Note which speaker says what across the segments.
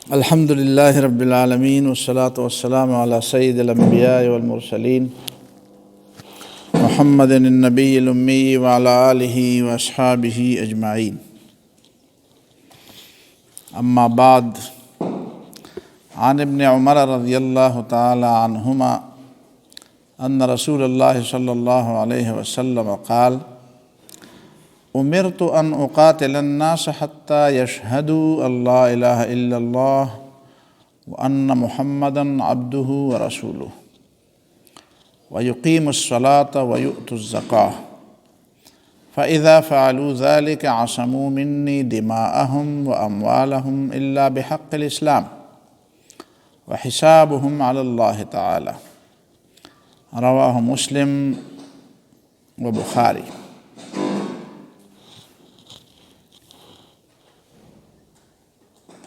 Speaker 1: الحمد للہ رب العالمین والصلاة والسلام علی سید الانبیاء والمرسلین محمد النبی الامی وعلی آلہ واصحابہ اجمعین. اما بعد، عن ابن عمر رضی اللہ تعالی عنہما ان رسول اللہ صلی اللہ علیہ وسلم قال: امرت ان اقاتل الناس حتى يشهدوا ان لا الہ الا اللہ وان محمدا عبدہ ورسولہ ويقيموا الصلاة ويؤتوا الزكاة فإذا فعلوا ذلك عصموا مني دماءهم وأموالهم إلا بحق الإسلام وحسابهم على الله تعالى. رواه مسلم وبخاری.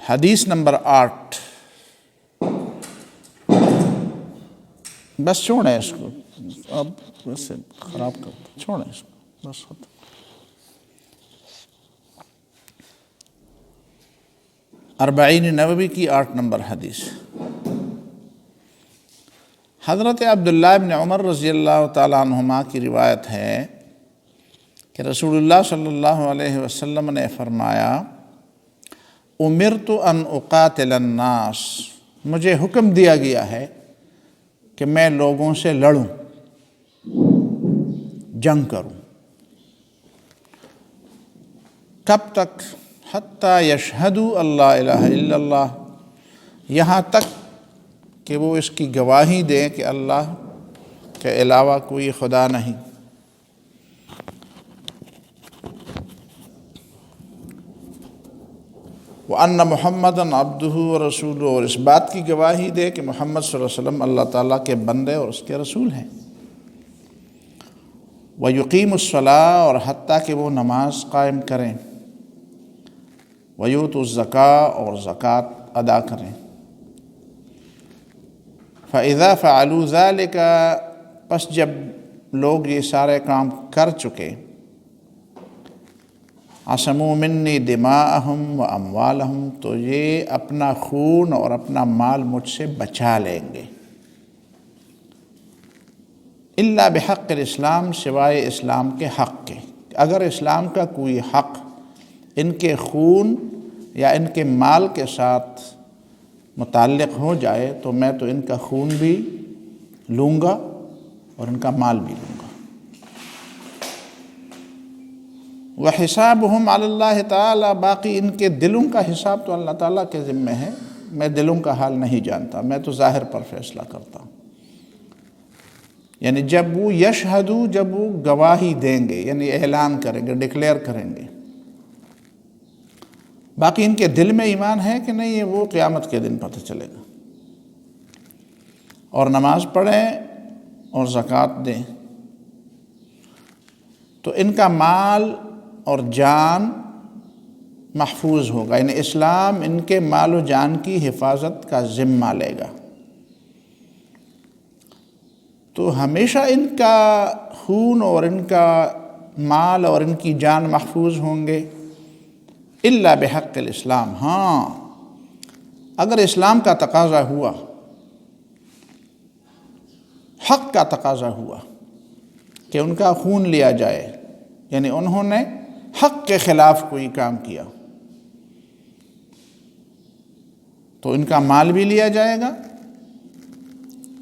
Speaker 1: حدیث نمبر 8. بس چھوڑیں اس کو، اب بس خراب کرتے، چھوڑیں اس کو، بس ختم. اربعین نووی کی 8 نمبر حدیث. حضرت عبداللہ ابن عمر رضی اللہ تعالیٰ عنہما کی روایت ہے کہ رسول اللہ صلی اللہ علیہ وسلم نے فرمایا: امرت ان اقاتل الناس، مجھے حکم دیا گیا ہے کہ میں لوگوں سے لڑوں، جنگ کروں. کب تک؟ حتیٰ یشہدوا ان لا الہ الا اللہ، یہاں تک کہ وہ اس کی گواہی دیں کہ اللہ کے علاوہ کوئی خدا نہیں، وَأَنَّ مُحَمَّدًا عَبْدُهُ وَرَسُولُهُ، اور اس بات کی گواہی دے کہ محمد صلی اللہ علیہ وسلم اللہ تعالیٰ کے بندے اور اس کے رسول ہیں. وَيُقِيمُ الصَّلَاةَ، اور حتیٰ کہ وہ نماز قائم کریں. وَيُؤْتُوا الزَّكَاةَ، اور زکوٰۃ ادا کریں. فَإِذَا فَعَلُوا ذَلِكَ، پس جب لوگ یہ سارے کام کر چکے، عصموا منی دماءہم و اموالہم، تو یہ اپنا خون اور اپنا مال مجھ سے بچا لیں گے. الا بحق الاسلام، سوائے اسلام کے حق کے. اگر اسلام کا کوئی حق ان کے خون یا ان کے مال کے ساتھ متعلق ہو جائے تو میں تو ان کا خون بھی لوں گا اور ان کا مال بھی لوں گا. وَحِسَابُهُمْ عَلَى اللَّهِ تَعَالَى، باقی ان کے دلوں کا حساب تو اللہ تعالیٰ کے ذمہ ہے. میں دلوں کا حال نہیں جانتا، میں تو ظاہر پر فیصلہ کرتا ہوں. یعنی جب وہ یشہدو، جب وہ گواہی دیں گے، یعنی اعلان کریں گے، ڈکلیئر کریں گے. باقی ان کے دل میں ایمان ہے کہ نہیں، ہے وہ قیامت کے دن پتہ چلے گا. اور نماز پڑھیں اور زکوٰۃ دیں تو ان کا مال اور جان محفوظ ہوگا. یعنی اسلام ان کے مال و جان کی حفاظت کا ذمہ لے گا. تو ہمیشہ ان کا خون اور ان کا مال اور ان کی جان محفوظ ہوں گے. الا بحق الاسلام، ہاں اگر اسلام کا تقاضا ہوا، حق کا تقاضا ہوا کہ ان کا خون لیا جائے، یعنی انہوں نے حق کے خلاف کوئی کام کیا، تو ان کا مال بھی لیا جائے گا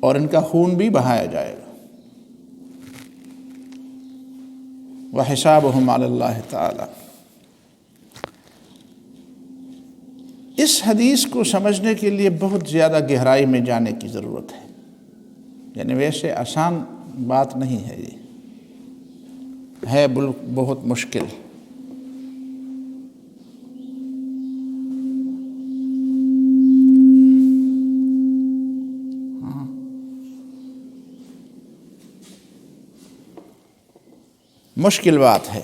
Speaker 1: اور ان کا خون بھی بہایا جائے گا. وَحِسَابُهُمْ عَلَى اللَّهِ تَعَالَى. اس حدیث کو سمجھنے کے لیے بہت زیادہ گہرائی میں جانے کی ضرورت ہے. یعنی ویسے آسان بات نہیں ہے، یہ ہے بہت مشکل. مشکل بات ہے.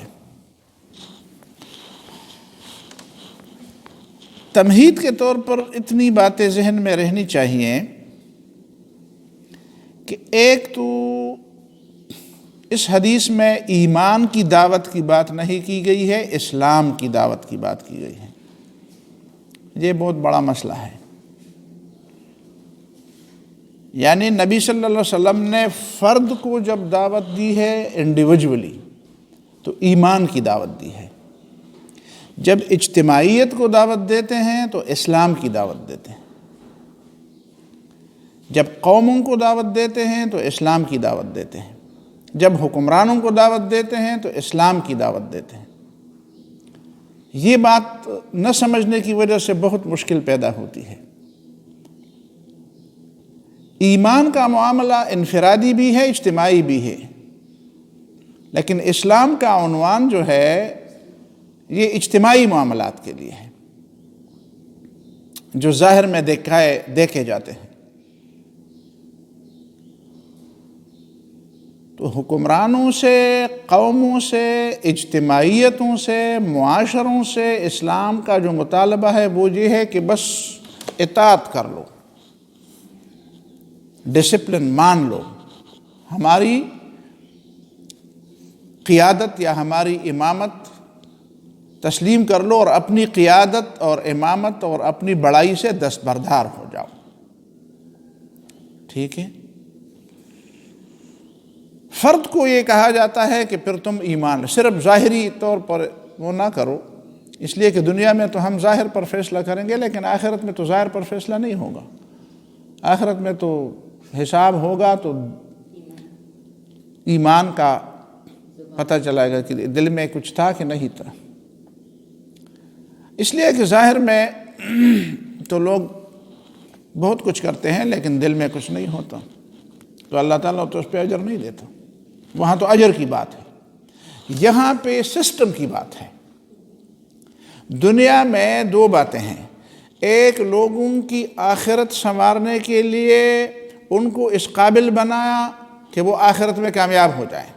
Speaker 1: تمہید کے طور پر اتنی باتیں ذہن میں رہنی چاہیے کہ ایک تو اس حدیث میں ایمان کی دعوت کی بات نہیں کی گئی ہے، اسلام کی دعوت کی بات کی گئی ہے. یہ بہت بڑا مسئلہ ہے. یعنی نبی صلی اللہ علیہ وسلم نے فرد کو جب دعوت دی ہے انڈیویجولی تو ایمان کی دعوت دی ہے، جب اجتماعیت کو دعوت دیتے ہیں تو اسلام کی دعوت دیتے ہیں، جب قوموں کو دعوت دیتے ہیں تو اسلام کی دعوت دیتے ہیں، جب حکمرانوں کو دعوت دیتے ہیں تو اسلام کی دعوت دیتے ہیں۔ یہ بات نہ سمجھنے کی وجہ سے بہت مشکل پیدا ہوتی ہے۔ ایمان کا معاملہ انفرادی بھی ہے، اجتماعی بھی ہے، لیکن اسلام کا عنوان جو ہے یہ اجتماعی معاملات کے لیے ہے جو ظاہر میں دیکھے جاتے ہیں۔ تو حکمرانوں سے، قوموں سے، اجتماعیتوں سے، معاشروں سے اسلام کا جو مطالبہ ہے وہ یہ ہے کہ بس اطاعت کر لو، ڈسپلن مان لو، ہماری قیادت یا ہماری امامت تسلیم کر لو اور اپنی قیادت اور امامت اور اپنی بڑائی سے دستبردار ہو جاؤ۔ ٹھیک ہے؟ فرد کو یہ کہا جاتا ہے کہ پھر تم ایمان صرف ظاہری طور پر وہ نہ کرو، اس لیے کہ دنیا میں تو ہم ظاہر پر فیصلہ کریں گے، لیکن آخرت میں تو ظاہر پر فیصلہ نہیں ہوگا۔ آخرت میں تو حساب ہوگا تو ایمان کا پتہ چلائے گا کہ دل میں کچھ تھا کہ نہیں تھا۔ اس لیے کہ ظاہر میں تو لوگ بہت کچھ کرتے ہیں لیکن دل میں کچھ نہیں ہوتا، تو اللہ تعالیٰ تو اس پہ اجر نہیں دیتا۔ وہاں تو اجر کی بات ہے، یہاں پہ سسٹم کی بات ہے۔ دنیا میں دو باتیں ہیں، ایک لوگوں کی آخرت سنوارنے کے لیے ان کو اس قابل بنایا کہ وہ آخرت میں کامیاب ہو جائیں،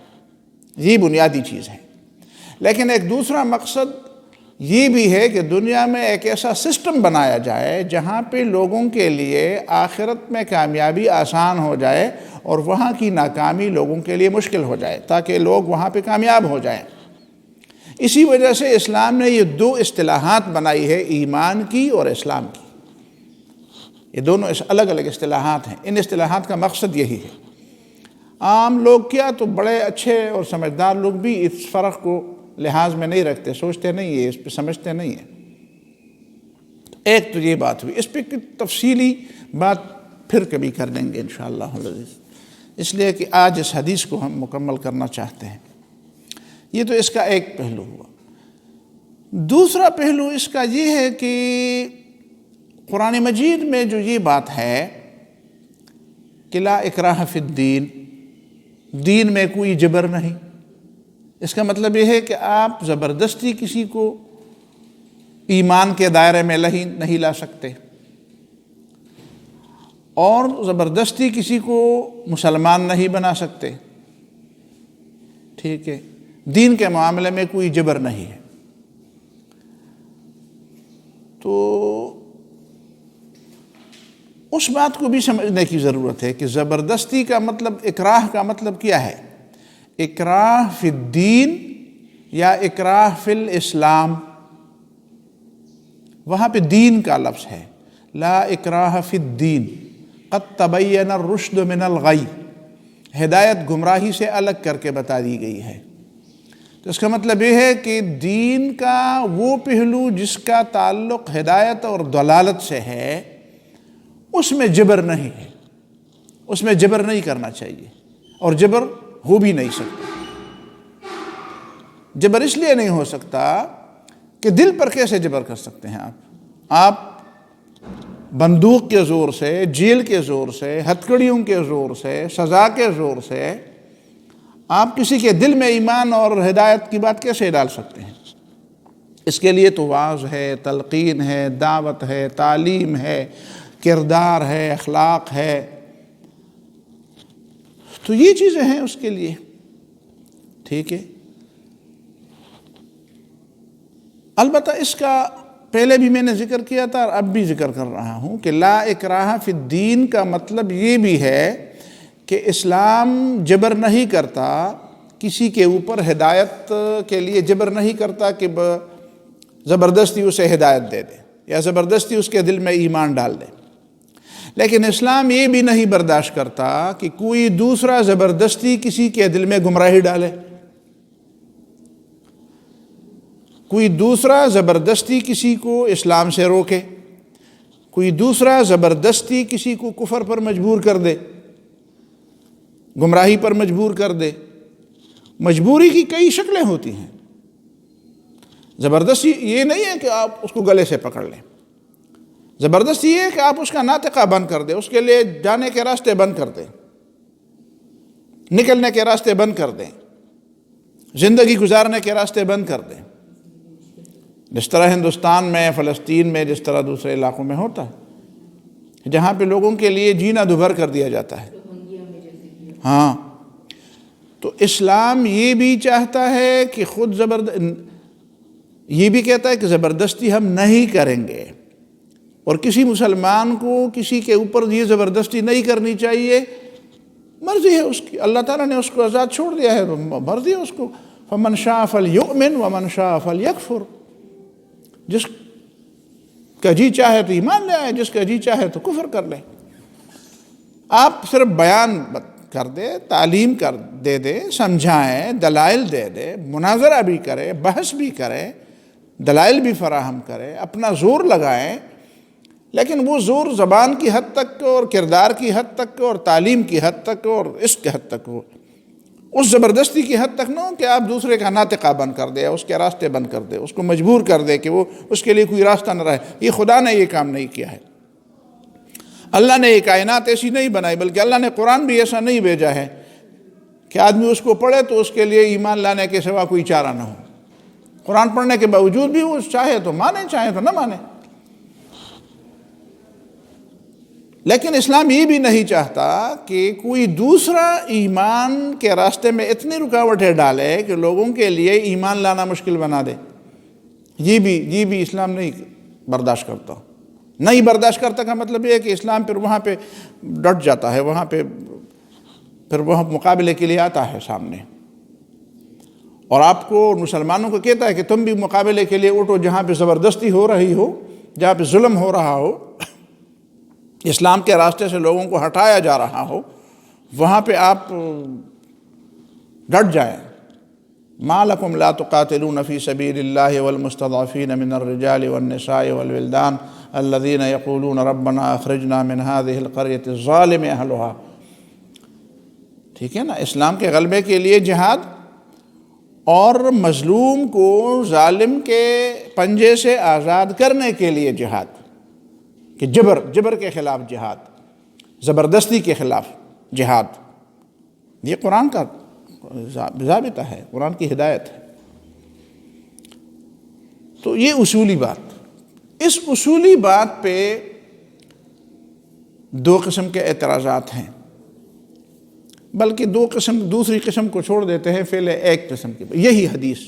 Speaker 1: یہ بنیادی چیز ہے۔ لیکن ایک دوسرا مقصد یہ بھی ہے کہ دنیا میں ایک ایسا سسٹم بنایا جائے جہاں پہ لوگوں کے لیے آخرت میں کامیابی آسان ہو جائے اور وہاں کی ناکامی لوگوں کے لیے مشکل ہو جائے، تاکہ لوگ وہاں پہ کامیاب ہو جائیں۔ اسی وجہ سے اسلام نے یہ دو اصطلاحات بنائی ہے، ایمان کی اور اسلام کی۔ یہ دونوں الگ الگ اصطلاحات ہیں، ان اصطلاحات کا مقصد یہی ہے۔ عام لوگ کیا تو بڑے اچھے اور سمجھدار لوگ بھی اس فرق کو لحاظ میں نہیں رکھتے، سوچتے نہیں ہیں، اس پہ سمجھتے نہیں ہیں۔ ایک تو یہ بات ہوئی، اس پہ تفصیلی بات پھر کبھی کر دیں گے انشاءاللہ العزیز، اس لیے کہ آج اس حدیث کو ہم مکمل کرنا چاہتے ہیں۔ یہ تو اس کا ایک پہلو ہوا۔ دوسرا پہلو اس کا یہ ہے کہ قرآن مجید میں جو یہ بات ہے کہ لا اکراہ فی الدین، دین میں کوئی جبر نہیں، اس کا مطلب یہ ہے کہ آپ زبردستی کسی کو ایمان کے دائرے میں نہیں لا سکتے اور زبردستی کسی کو مسلمان نہیں بنا سکتے۔ ٹھیک ہے؟ دین کے معاملے میں کوئی جبر نہیں ہے۔ تو اس بات کو بھی سمجھنے کی ضرورت ہے کہ زبردستی کا مطلب، اکراہ کا مطلب کیا ہے؟ اکراہ فی الدین یا اکراہ فی الاسلام؟ وہاں پہ دین کا لفظ ہے، لا اکراہ فی الدین، قد تبین الرشد من الغی، ہدایت گمراہی سے الگ کر کے بتا دی گئی ہے۔ تو اس کا مطلب یہ ہے کہ دین کا وہ پہلو جس کا تعلق ہدایت اور ضلالت سے ہے، اس میں جبر نہیں ہے، اس میں جبر نہیں کرنا چاہیے، اور جبر ہو بھی نہیں سکتا۔ جبر اس لیے نہیں ہو سکتا کہ دل پر کیسے جبر کر سکتے ہیں آپ بندوق کے زور سے، جیل کے زور سے، ہتھکڑیوں کے زور سے، سزا کے زور سے آپ کسی کے دل میں ایمان اور ہدایت کی بات کیسے ڈال سکتے ہیں؟ اس کے لیے تو واعظ ہے، تلقین ہے، دعوت ہے، تعلیم ہے، کردار ہے، اخلاق ہے، تو یہ چیزیں ہیں اس کے لیے۔ ٹھیک ہے؟ البتہ اس کا پہلے بھی میں نے ذکر کیا تھا اور اب بھی ذکر کر رہا ہوں کہ لا اکراہ فی الدین کا مطلب یہ بھی ہے کہ اسلام جبر نہیں کرتا کسی کے اوپر، ہدایت کے لیے جبر نہیں کرتا کہ زبردستی اسے ہدایت دے دے یا زبردستی اس کے دل میں ایمان ڈال دے، لیکن اسلام یہ بھی نہیں برداشت کرتا کہ کوئی دوسرا زبردستی کسی کے دل میں گمراہی ڈالے، کوئی دوسرا زبردستی کسی کو اسلام سے روکے، کوئی دوسرا زبردستی کسی کو کفر پر مجبور کر دے، گمراہی پر مجبور کر دے۔ مجبوری کی کئی شکلیں ہوتی ہیں۔ زبردستی یہ نہیں ہے کہ آپ اس کو گلے سے پکڑ لیں، زبردستی یہ ہے کہ آپ اس کا ناطقہ بند کر دیں، اس کے لیے جانے کے راستے بند کر دیں، نکلنے کے راستے بند کر دیں، زندگی گزارنے کے راستے بند کر دیں، جس طرح ہندوستان میں، فلسطین میں، جس طرح دوسرے علاقوں میں ہوتا ہے، جہاں پہ لوگوں کے لیے جینا دوبھر کر دیا جاتا ہے۔ ہاں، تو اسلام یہ بھی چاہتا ہے کہ یہ بھی کہتا ہے کہ زبردستی ہم نہیں کریں گے، اور کسی مسلمان کو کسی کے اوپر یہ زبردستی نہیں کرنی چاہیے، مرضی ہے اس کی، اللہ تعالیٰ نے اس کو آزاد چھوڑ دیا ہے، مرضی ہے اس کو، فمن شاء فلیؤمن ومن شاء فلیکفر، جس کا جی چاہے تو ایمان لے آئے، جس کا جی چاہے تو کفر کر لے۔ آپ صرف بیان کر دے، تعلیم دے دے، سمجھائیں، دلائل دے دے، مناظرہ بھی کرے، بحث بھی کرے، دلائل بھی فراہم کرے، اپنا زور لگائیں، لیکن وہ زور زبان کی حد تک اور کردار کی حد تک اور تعلیم کی حد تک اور عشق کی حد تک ہو، اس زبردستی کی حد تک نہ ہو کہ آپ دوسرے کا ناطقہ بند کر دے، اس کے راستے بند کر دے، اس کو مجبور کر دے کہ وہ اس کے لیے کوئی راستہ نہ رہے۔ یہ خدا نے یہ کام نہیں کیا ہے، اللہ نے یہ کائنات ایسی نہیں بنائی، بلکہ اللہ نے قرآن بھی ایسا نہیں بھیجا ہے کہ آدمی اس کو پڑھے تو اس کے لیے ایمان لانے کے سوا کوئی چارہ نہ ہو۔ قرآن پڑھنے کے باوجود بھی وہ چاہے تو مانے، چاہے تو نہ مانے۔ لیکن اسلام یہ بھی نہیں چاہتا کہ کوئی دوسرا ایمان کے راستے میں اتنی رکاوٹیں ڈالے کہ لوگوں کے لیے ایمان لانا مشکل بنا دے۔ یہ بھی اسلام نہیں برداشت کرتا۔ نہیں برداشت کرتا کا مطلب یہ ہے کہ اسلام پھر وہاں پہ ڈٹ جاتا ہے، وہاں پہ پھر وہ مقابلے کے لیے آتا ہے سامنے، اور آپ کو مسلمانوں کو کہتا ہے کہ تم بھی مقابلے کے لیے اٹھو، جہاں پہ زبردستی ہو رہی ہو، جہاں پہ ظلم ہو رہا ہو، اسلام کے راستے سے لوگوں کو ہٹایا جا رہا ہو، وہاں پہ آپ ڈٹ جائیں۔ ما لکم لا تقاتلون فی سبیل اللہ والمستضعفین من الرجال والنساء والولدان الذین یقولون ربنا اخرجنا من هذه القریۃ الظالم اہلها۔ ٹھیک ہے نا، اسلام کے غلبے کے لیے جہاد، اور مظلوم کو ظالم کے پنجے سے آزاد کرنے کے لیے جہاد، کہ جبر کے خلاف جہاد، زبردستی کے خلاف جہاد۔ یہ قرآن کا ضابطہ ہے، قرآن کی ہدایت ہے۔ تو یہ اصولی بات، اس اصولی بات پہ دو قسم کے اعتراضات ہیں، بلکہ دوسری قسم کو چھوڑ دیتے ہیں، پہلے ایک قسم کی۔ یہی حدیث،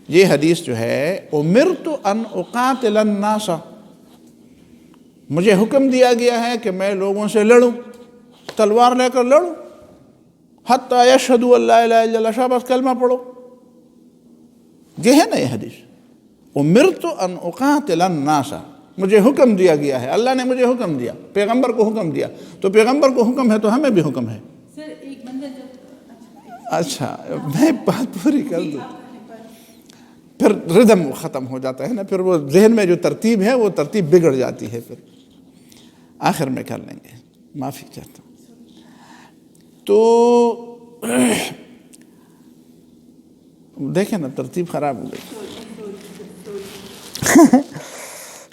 Speaker 1: یہ حدیث جو ہے، امرت ان اقاتل الناس، مجھے حکم دیا گیا ہے کہ میں لوگوں سے لڑوں، تلوار لے کر لڑوں، حتی یشہدوا ان لا الہ الا اللہ، شاباش کلمہ پڑھو۔ یہ ہے نا یہ حدیث، امرت ان اقاتل الناس، مجھے حکم دیا گیا ہے، اللہ نے مجھے حکم دیا، پیغمبر کو حکم دیا، تو پیغمبر کو حکم ہے تو ہمیں بھی حکم ہے۔
Speaker 2: سر ایک بندہ
Speaker 1: اچھا میں بات پوری کر دوں، پھر ردم ختم ہو جاتا ہے نا، پھر وہ ذہن میں جو ترتیب ہے وہ ترتیب بگڑ جاتی ہے، پھر آخر میں کر لیں گے، معافی چاہتا ہوں۔ تو دیکھیں نا ترتیب خراب ہو گئی۔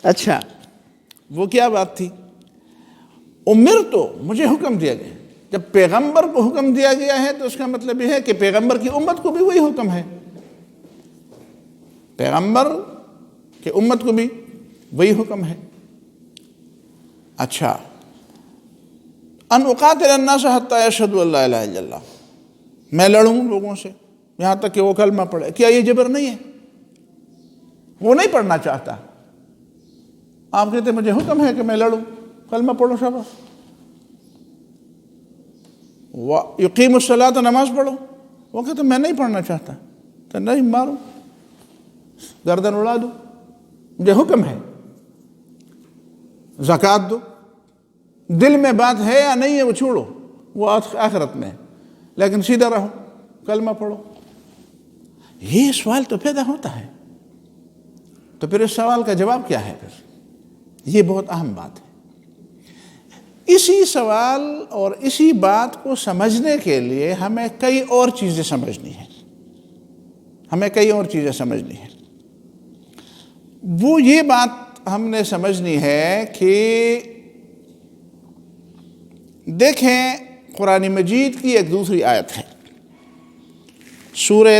Speaker 1: اچھا وہ کیا بات تھی؟ امرتو، مجھے حکم دیا گیا۔ جب پیغمبر کو حکم دیا گیا ہے تو اس کا مطلب یہ ہے کہ پیغمبر کی امت کو بھی وہی حکم ہے، پیغمبر کی امت کو بھی وہی حکم ہے۔ اچھا، ان اقاتل الناس حتی یشہدوا ان لا الہ الا اللہ، میں لڑوں لوگوں سے یہاں تک کہ وہ کلمہ پڑھے۔ کیا یہ جبر نہیں ہے؟ وہ نہیں پڑھنا چاہتا، آپ کہتے مجھے حکم ہے کہ میں لڑوں، کلمہ پڑھو، شاباش۔ یقیم الصلاۃ، نماز پڑھو، وہ کہتے میں نہیں پڑھنا چاہتا، تو نہیں، مارو، گردن اڑا دو، مجھے حکم ہے۔ زکوٰۃ دو، دل میں بات ہے یا نہیں ہے وہ چھوڑو، وہ آخرت میں ہے، لیکن سیدھا رہو، کلمہ پڑھو۔ یہ سوال تو پیدا ہوتا ہے، تو پھر اس سوال کا جواب کیا ہے؟ پھر یہ بہت اہم بات ہے۔ اسی سوال اور اسی بات کو سمجھنے کے لیے ہمیں کئی اور چیزیں سمجھنی ہیں، وہ یہ بات ہم نے سمجھنی ہے کہ دیکھیں، قرآن مجید کی ایک دوسری آیت ہے، سورہ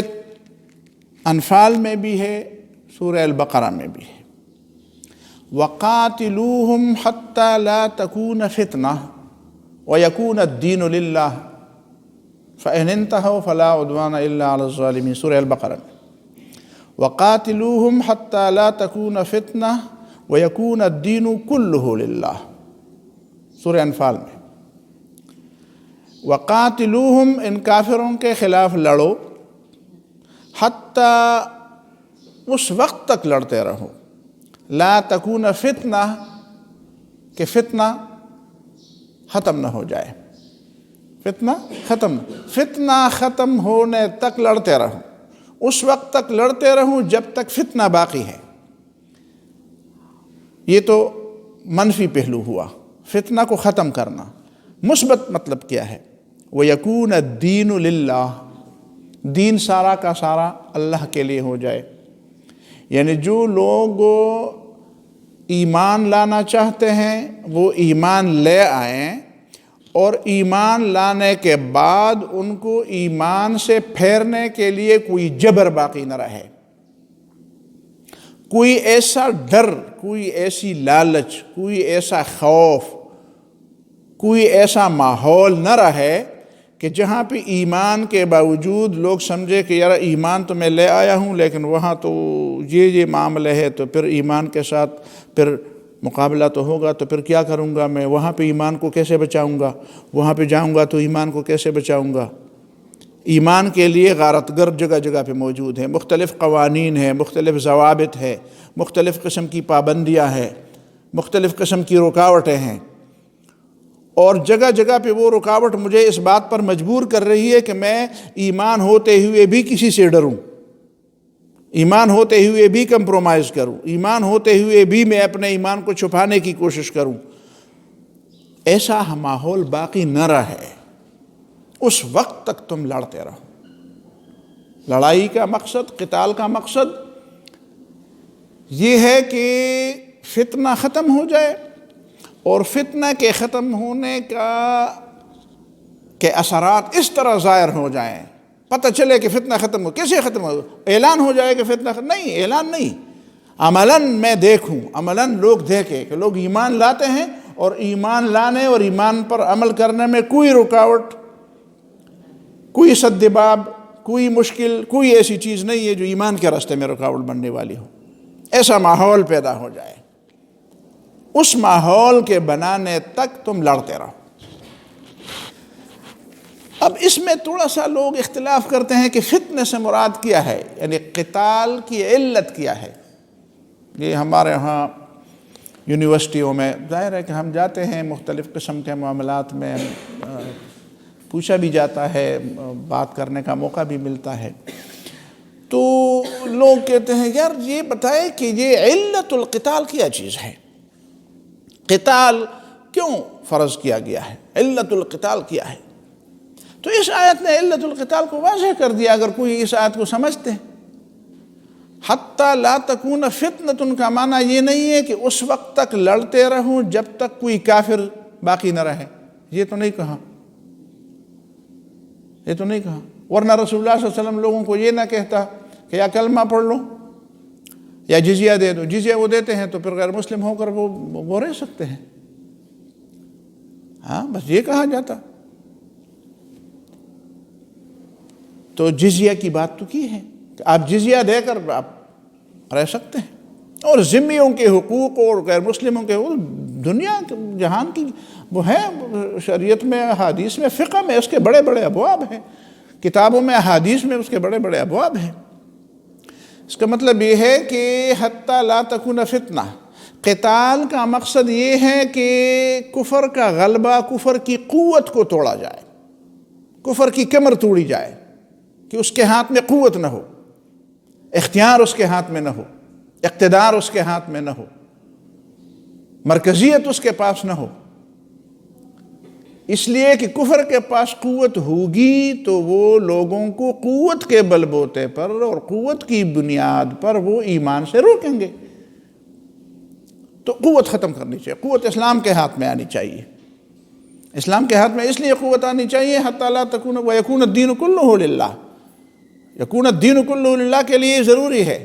Speaker 1: انفال میں بھی ہے، سورہ البقرہ میں بھی ہے، وَقَاتِلُوهُمْ حَتَّى لَا تَكُونَ فِتْنَةٌ وَيَكُونَ الدِّينُ لِلَّهِ فَإِنِ انْتَهَوْا فَلَا عُدْوَانَ إِلَّا عَلَى الظَّالِمِينَ، سورہ البقرہ میں، وَقَاتِلُوهُمْ حَتَّى لَا تَكُونَ فِتْنَةٌ وَيَكُونَ الدِّينُ كُلُّهُ لِلَّهِ، سورہ انفال میں، وَقَاتِلُوهُمْ، ان کافروں کے خلاف لڑو، حتیٰ اس وقت تک لڑتے رہو، لا تکون فتنہ، کہ فتنہ ختم نہ ہو جائے، فتنہ ختم ہونے تک لڑتے رہو، اس وقت تک لڑتے رہو جب تک فتنہ باقی ہے۔ یہ تو منفی پہلو ہوا، فتنہ کو ختم کرنا۔ مثبت مطلب کیا ہے؟ وَيَكُونَ الدِّينُ لِلَّهِ، دین سارا کا سارا اللہ کے لیے ہو جائے، یعنی جو لوگ ایمان لانا چاہتے ہیں وہ ایمان لے آئیں، اور ایمان لانے کے بعد ان کو ایمان سے پھیرنے کے لیے کوئی جبر باقی نہ رہے، کوئی ایسا ڈر، کوئی ایسی لالچ، کوئی ایسا خوف، کوئی ایسا ماحول نہ رہے کہ جہاں پہ ایمان کے باوجود لوگ سمجھے کہ یار ایمان تو میں لے آیا ہوں لیکن وہاں تو یہ معاملہ ہے، تو پھر ایمان کے ساتھ پھر مقابلہ تو ہوگا، تو پھر کیا کروں گا میں، وہاں پہ ایمان کو کیسے بچاؤں گا، وہاں پہ جاؤں گا تو ایمان کو کیسے بچاؤں گا۔ ایمان کے لیے غارت گر جگہ جگہ پہ موجود ہیں، مختلف قوانین ہیں، مختلف ضوابط ہے، مختلف قسم کی پابندیاں ہیں، مختلف قسم کی رکاوٹیں ہیں، اور جگہ جگہ پہ وہ رکاوٹ مجھے اس بات پر مجبور کر رہی ہے کہ میں ایمان ہوتے ہوئے بھی کسی سے ڈروں، ایمان ہوتے ہوئے بھی کمپرومائز کروں، ایمان ہوتے ہوئے بھی میں اپنے ایمان کو چھپانے کی کوشش کروں۔ ایسا ماحول باقی نہ رہے، اس وقت تک تم لڑتے رہو۔ لڑائی کا مقصد، قتال کا مقصد یہ ہے کہ فتنہ ختم ہو جائے، اور فتنہ کے ختم ہونے کے اثرات اس طرح ظاہر ہو جائیں، پتہ چلے کہ فتنہ ختم ہو۔ کیسے ختم ہو؟ اعلان ہو جائے کہ فتنہ ختم، نہیں، اعلان نہیں، عملاً میں دیکھوں، عملاً لوگ دیکھیں کہ لوگ ایمان لاتے ہیں، اور ایمان لانے اور ایمان پر عمل کرنے میں کوئی رکاوٹ، کوئی سد باب، کوئی مشکل، کوئی ایسی چیز نہیں ہے جو ایمان کے راستے میں رکاوٹ بننے والی ہو۔ ایسا ماحول پیدا ہو جائے، اس ماحول کے بنانے تک تم لڑتے رہو۔ اب اس میں تھوڑا سا لوگ اختلاف کرتے ہیں کہ فتنہ سے مراد کیا ہے، یعنی قتال کی علت کیا ہے۔ یہ ہمارے ہاں یونیورسٹیوں میں ظاہر ہے کہ ہم جاتے ہیں، مختلف قسم کے معاملات میں پوچھا بھی جاتا ہے، بات کرنے کا موقع بھی ملتا ہے، تو لوگ کہتے ہیں یار یہ بتائے کہ یہ علت القتال کیا چیز ہے، قتال کیوں فرض کیا گیا ہے، علت القتال کیا ہے؟ تو اس آیت نے علت القتال کو واضح کر دیا، اگر کوئی اس آیت کو سمجھتے ہیں۔ حتیٰ لا تکون فتنۃ کا معنی یہ نہیں ہے کہ اس وقت تک لڑتے رہوں جب تک کوئی کافر باقی نہ رہے، یہ تو نہیں کہا، یہ تو نہیں کہا، ورنہ رسول اللہ صلی اللہ علیہ وسلم لوگوں کو یہ نہ کہتا کہ یا کلمہ پڑھ لو یا جزیہ دے دو، جزیہ وہ دیتے ہیں تو پھر غیر مسلم ہو کر وہ رہ سکتے ہیں، ہاں بس یہ کہا جاتا، تو جزیہ کی بات تو کی ہے کہ آپ جزیہ دے کر آپ رہ سکتے ہیں، اور ذمیوں کے حقوق اور غیر مسلموں کے حقوق دنیا جہان کی وہ ہے، شریعت میں، احادیث میں، فقہ میں اس کے بڑے بڑے ابواب ہیں، کتابوں میں، احادیث میں اس کے بڑے بڑے ابواب ہیں۔ اس کا مطلب یہ ہے کہ حتیٰ لا تکون فتنہ، قتال کا مقصد یہ ہے کہ کفر کا غلبہ، کفر کی قوت کو توڑا جائے، کفر کی کمر توڑی جائے، کہ اس کے ہاتھ میں قوت نہ ہو، اختیار اس کے ہاتھ میں نہ ہو، اقتدار اس کے ہاتھ میں نہ ہو، مرکزیت اس کے پاس نہ ہو۔ اس لیے کہ کفر کے پاس قوت ہوگی تو وہ لوگوں کو قوت کے بل بوتے پر اور قوت کی بنیاد پر وہ ایمان سے روکیں گے۔ تو قوت ختم کرنی چاہیے، قوت اسلام کے ہاتھ میں آنی چاہیے۔ اسلام کے ہاتھ میں اس لیے قوت آنی چاہیے حتی لا تکون ویکون الدین کلہ للہ، یکون الدین کلہ للہ کے لیے ضروری ہے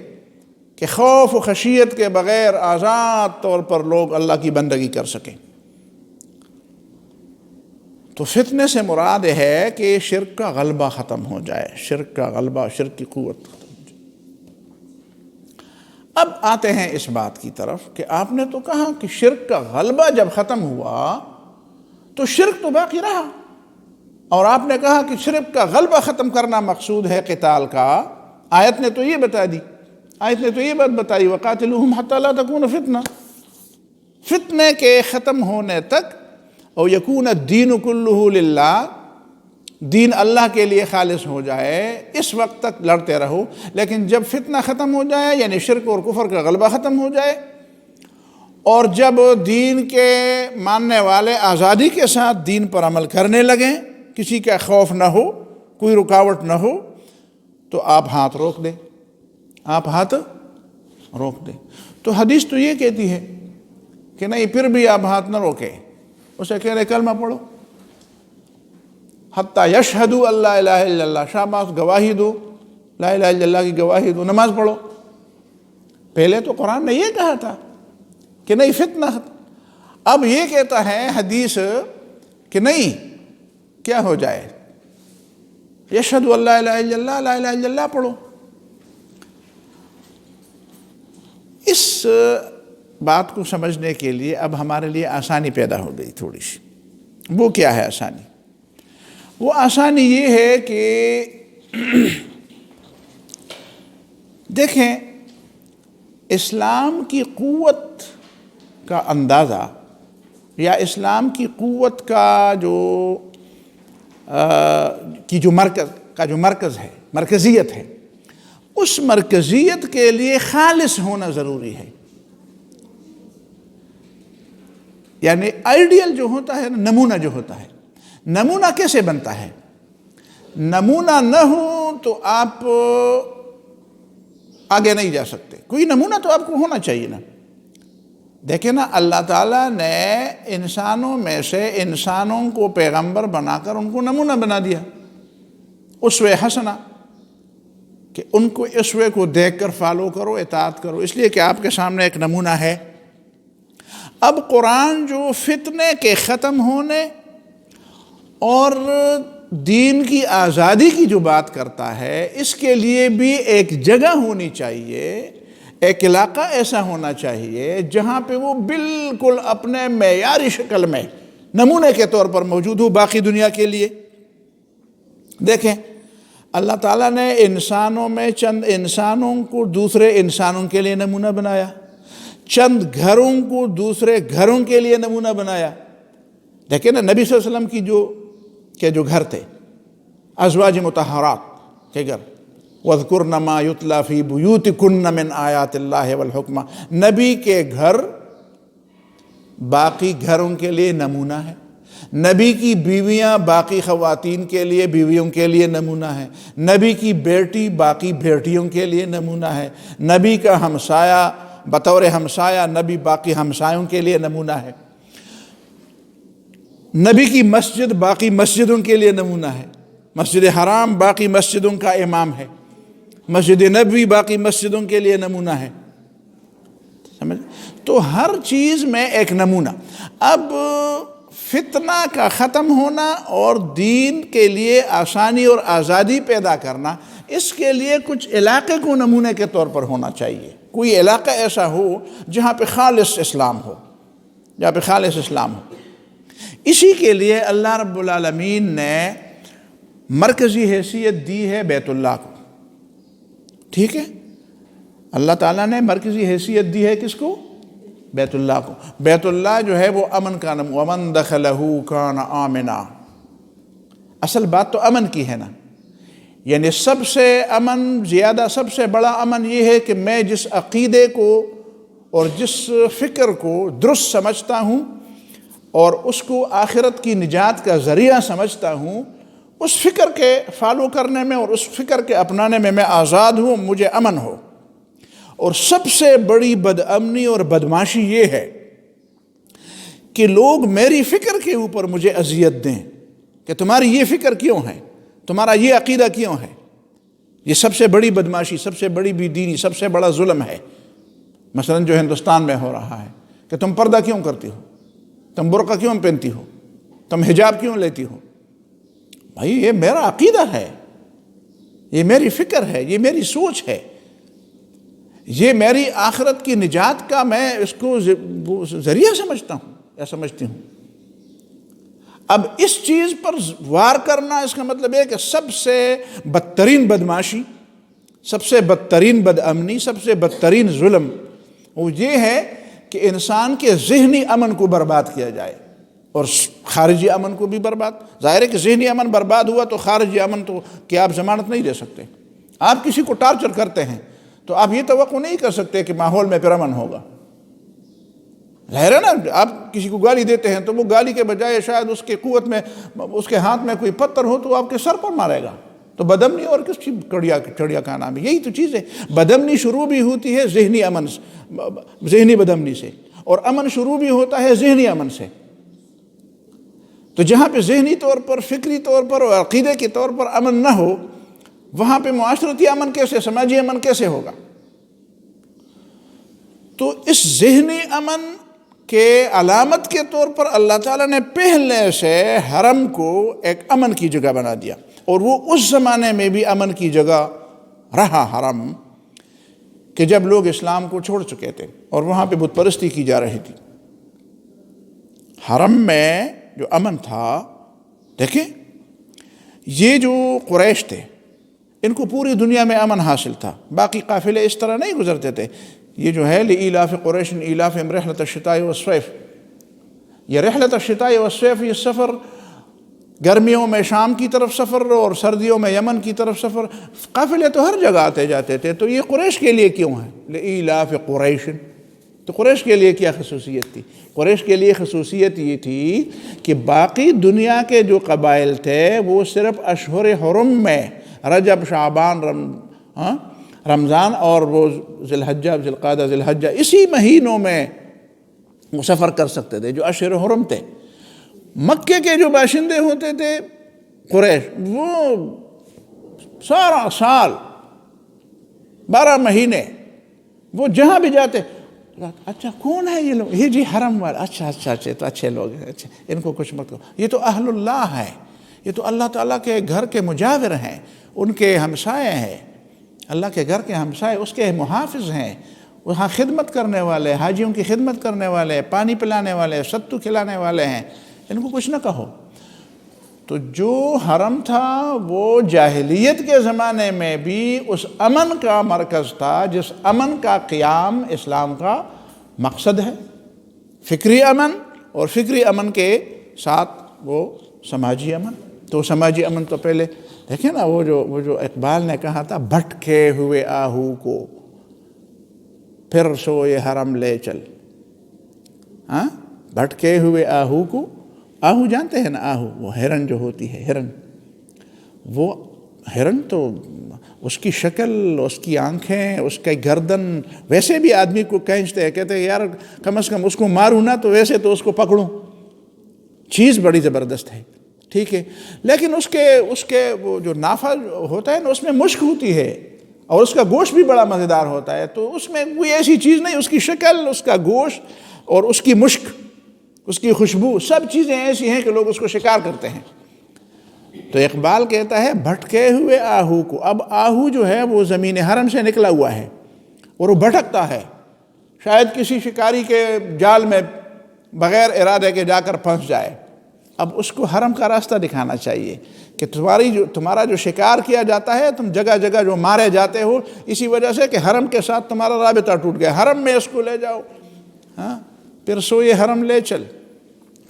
Speaker 1: کہ خوف و خشیت کے بغیر آزاد طور پر لوگ اللہ کی بندگی کر سکیں۔ تو فتنے سے مراد ہے کہ شرک کا غلبہ ختم ہو جائے، شرک کا غلبہ، شرک کی قوت ختم ہو جائے۔ اب آتے ہیں اس بات کی طرف کہ آپ نے تو کہا کہ شرک کا غلبہ جب ختم ہوا تو شرک تو باقی رہا، اور آپ نے کہا کہ شرک کا غلبہ ختم کرنا مقصود ہے قتال کا۔ آیت نے تو یہ بتا دی، آیت نے تو یہ بات بتائی وَقَاتِلُوهُمْ حَتَّى لَا تَكُونَ فِتْنَةٌ، فتنے کے ختم ہونے تک، اور یکون الدین کلہ للہ، دین اللہ کے لیے خالص ہو جائے، اس وقت تک لڑتے رہو۔ لیکن جب فتنہ ختم ہو جائے، یعنی شرک اور کفر کا غلبہ ختم ہو جائے، اور جب دین کے ماننے والے آزادی کے ساتھ دین پر عمل کرنے لگیں، کسی کا خوف نہ ہو، کوئی رکاوٹ نہ ہو، تو آپ ہاتھ روک دیں، آپ ہاتھ روک دیں۔ تو حدیث تو یہ کہتی ہے کہ نہیں، پھر بھی آپ ہاتھ نہ روکیں، اسے کہہ رہے کلمہ پڑھو، حتیٰ یشہدوا اللہ الہ الا اللہ، شاباش، گواہی دو، لا الہ الا اللہ کی گواہی دو، نماز پڑھو۔ پہلے تو قرآن نے یہ کہا تھا کہ نہیں فتنہ، اب یہ کہتا ہے حدیث کہ نہیں، کیا ہو جائے، یشہدوا اللہ الہ الا اللہ، لا الہ الا اللہ پڑھو۔ اس بات کو سمجھنے کے لیے اب ہمارے لیے آسانی پیدا ہو گئی تھوڑی سی۔ وہ کیا ہے آسانی؟ وہ آسانی یہ ہے کہ دیکھیں، اسلام کی قوت کا اندازہ یا اسلام کی قوت کا جو مرکز ہے، مرکزیت ہے، اس مرکزیت کے لیے خالص ہونا ضروری ہے۔ یعنی آئیڈیل جو ہوتا ہے، نمونہ جو ہوتا ہے، نمونہ کیسے بنتا ہے؟ نمونہ نہ ہو تو آپ آگے نہیں جا سکتے، کوئی نمونہ تو آپ کو ہونا چاہیے نا۔ دیکھیں نا، اللہ تعالیٰ نے انسانوں میں سے انسانوں کو پیغمبر بنا کر ان کو نمونہ بنا دیا، اسوہ حسنہ، کہ ان کو اسوے کو دیکھ کر فالو کرو، اطاعت کرو، اس لیے کہ آپ کے سامنے ایک نمونہ ہے۔ اب قرآن جو فتنے کے ختم ہونے اور دین کی آزادی کی جو بات کرتا ہے، اس کے لیے بھی ایک جگہ ہونی چاہیے، ایک علاقہ ایسا ہونا چاہیے جہاں پہ وہ بالکل اپنے معیاری شکل میں نمونے کے طور پر موجود ہو باقی دنیا کے لیے۔ دیکھیں، اللہ تعالیٰ نے انسانوں میں چند انسانوں کو دوسرے انسانوں کے لیے نمونہ بنایا، چند گھروں کو دوسرے گھروں کے لیے نمونہ بنایا۔ دیکھیں نا، نبی صلی اللہ علیہ وسلم کے جو گھر تھے، ازواج مطہرات کے گھر، وَاذْكُرْنَ مَا يُتْلَى فِي بُيُوتِكُنَّ مِنْ آيَاتِ اللَّهِ وَالْحُكْمَةِ، نبی کے گھر باقی گھروں کے لیے نمونہ ہے، نبی کی بیویاں باقی خواتین کے لیے بیویوں کے لیے نمونہ ہے، نبی کی بیٹی باقی بیٹیوں کے لیے نمونہ ہے، نبی کا ہمسایہ بطور ہمسایہ نبی باقی ہمسایوں کے لیے نمونہ ہے، نبی کی مسجد باقی مسجدوں کے لیے نمونہ ہے، مسجد حرام باقی مسجدوں کا امام ہے، مسجد نبوی باقی مسجدوں کے لیے نمونہ ہے۔ سمجھ؟ تو ہر چیز میں ایک نمونہ۔ اب فتنہ کا ختم ہونا اور دین کے لیے آسانی اور آزادی پیدا کرنا، اس کے لیے کچھ علاقے کو نمونے کے طور پر ہونا چاہیے، کوئی علاقہ ایسا ہو جہاں پہ خالص اسلام ہو، جہاں پہ خالص اسلام ہو۔ اسی کے لیے اللہ رب العالمین نے مرکزی حیثیت دی ہے بیت اللہ کو، ٹھیک ہے؟ اللہ تعالیٰ نے مرکزی حیثیت دی ہے کس کو؟ بیت اللہ کو. بیت اللہ جو ہے وہ امن کا نام، وَمَن دَخَلَهُ كَانَ آمِنًا. اصل بات تو امن کی ہے نا، یعنی سب سے امن زیادہ، سب سے بڑا امن یہ ہے کہ میں جس عقیدے کو اور جس فکر کو درست سمجھتا ہوں اور اس کو آخرت کی نجات کا ذریعہ سمجھتا ہوں، اس فکر کے فالو کرنے میں اور اس فکر کے اپنانے میں آزاد ہوں، مجھے امن ہو. اور سب سے بڑی بدامنی اور بدماشی یہ ہے کہ لوگ میری فکر کے اوپر مجھے اذیت دیں کہ تمہاری یہ فکر کیوں ہے، تمہارا یہ عقیدہ کیوں ہے. یہ سب سے بڑی بدماشی، سب سے بڑی بے دینی، سب سے بڑا ظلم ہے. مثلا جو ہندوستان میں ہو رہا ہے کہ تم پردہ کیوں کرتی ہو، تم برقع کیوں پہنتی ہو، تم حجاب کیوں لیتی ہو. بھائی یہ میرا عقیدہ ہے، یہ میری فکر ہے، یہ میری سوچ ہے، یہ میری آخرت کی نجات کا میں اس کو ذریعہ سمجھتا ہوں یا سمجھتی ہوں. اب اس چیز پر وار کرنا، اس کا مطلب ہے کہ سب سے بدترین بدماشی، سب سے بدترین بدامنی، سب سے بدترین ظلم وہ یہ ہے کہ انسان کے ذہنی امن کو برباد کیا جائے اور خارجی امن کو بھی برباد. ظاہر ہے کہ ذہنی امن برباد ہوا تو خارجی امن تو کہ آپ ضمانت نہیں دے سکتے. آپ کسی کو ٹارچر کرتے ہیں تو آپ یہ توقع نہیں کر سکتے کہ ماحول میں پھر امن ہوگا. ظاہر ہے نا، آپ کسی کو گالی دیتے ہیں تو وہ گالی کے بجائے شاید اس کے قوت میں، اس کے ہاتھ میں کوئی پتھر ہو تو آپ کے سر پر مارے گا. تو بدامنی اور کس چڑیا کا نام ہے. یہی تو چیز ہے. بدامنی شروع بھی ہوتی ہے ذہنی امن، ذہنی بدامنی سے، اور امن شروع بھی ہوتا ہے ذہنی امن سے. تو جہاں پہ ذہنی طور پر، فکری طور پر اور عقیدے کے طور پر امن نہ ہو، وہاں پہ معاشرتی امن کیسے، سماجی امن کیسے ہوگا؟ تو اس ذہنی امن کے علامت کے طور پر اللہ تعالیٰ نے پہلے سے حرم کو ایک امن کی جگہ بنا دیا، اور وہ اس زمانے میں بھی امن کی جگہ رہا حرم، کہ جب لوگ اسلام کو چھوڑ چکے تھے اور وہاں پہ بت پرستی کی جا رہی تھی. حرم میں جو امن تھا، دیکھیں یہ جو قریش تھے ان کو پوری دنیا میں امن حاصل تھا، باقی قافلے اس طرح نہیں گزرتے تھے. یہ جو ہے لإیلاف قریش ایلافہم رحلۃ الشتاء والصیف، یہ رحلۃ الشتاء والصیف، یہ سفر گرمیوں میں شام کی طرف سفر اور سردیوں میں یمن کی طرف سفر. قافلے تو ہر جگہ آتے جاتے تھے. تو یہ قریش کے لیے کیوں ہے؟ لإیلاف قریش. تو قریش کے لیے کیا خصوصیت تھی؟ قریش کے لیے خصوصیت یہ تھی کہ باقی دنیا کے جو قبائل تھے وہ صرف اشہر حرم میں رجب، شعبان، رمضان اور وہ ذی الحجہ، ذی القعدہ، ذی الحجہ، اسی مہینوں میں وہ سفر کر سکتے تھے جو اشہر حرم تھے. مکے کے جو باشندے ہوتے تھے قریش، وہ سارا سال 12 مہینے وہ جہاں بھی جاتے، اچھا کون ہے یہ لوگ؟ یہ جی حرم والے، اچھا تو اچھے لوگ ہیں، اچھا ان کو کچھ مت کرو، یہ تو اہل اللہ ہے، یہ تو اللہ تعالیٰ کے گھر کے مجاور ہیں، ان کے ہمسائے ہیں، اللہ کے گھر کے ہمسائے اس کے محافظ ہیں، وہاں خدمت کرنے والے، حاجیوں کی خدمت کرنے والے، پانی پلانے والے، ستو کھلانے والے ہیں، ان کو کچھ نہ کہو. تو جو حرم تھا وہ جاہلیت کے زمانے میں بھی اس امن کا مرکز تھا جس امن کا قیام اسلام کا مقصد ہے. فکری امن، اور فکری امن کے ساتھ وہ سماجی امن. تو سماجی امن تو پہلے دیکھیں نا، وہ جو اقبال نے کہا تھا، بھٹکے ہوئے آہو کو پھر سوئے حرم لے چل. ہاں، بھٹکے ہوئے آہو کو، آہو جانتے ہیں نا، آہو وہ ہرن جو ہوتی ہے، ہرن، وہ ہرن تو اس کی شکل، اس کی آنکھیں، اس کی گردن ویسے بھی آدمی کو کھینچتے ہیں. کہتے ہیں یار کم از کم اس کو ماروں نہ تو ویسے تو اس کو پکڑوں. چیز بڑی زبردست ہے، ٹھیک ہے، لیکن اس کے وہ جو نافع ہوتا ہے نا، اس میں مشک ہوتی ہے اور اس کا گوشت بھی بڑا مزیدار ہوتا ہے. تو اس میں کوئی ایسی چیز نہیں، اس کی شکل، اس کا گوشت اور اس کی مشک، اس کی خوشبو، سب چیزیں ایسی ہیں کہ لوگ اس کو شکار کرتے ہیں. تو اقبال کہتا ہے بھٹکے ہوئے آہو کو. اب آہو جو ہے وہ زمین حرم سے نکلا ہوا ہے اور وہ بھٹکتا ہے، شاید کسی شکاری کے جال میں بغیر ارادے کے جا کر پھنس جائے. اب اس کو حرم کا راستہ دکھانا چاہیے کہ تمہارا جو شکار کیا جاتا ہے، تم جگہ جگہ جو مارے جاتے ہو، اسی وجہ سے کہ حرم کے ساتھ تمہارا رابطہ ٹوٹ گیا. حرم میں اس کو لے جاؤ، ہاں پھر سوئے حرم لے چل،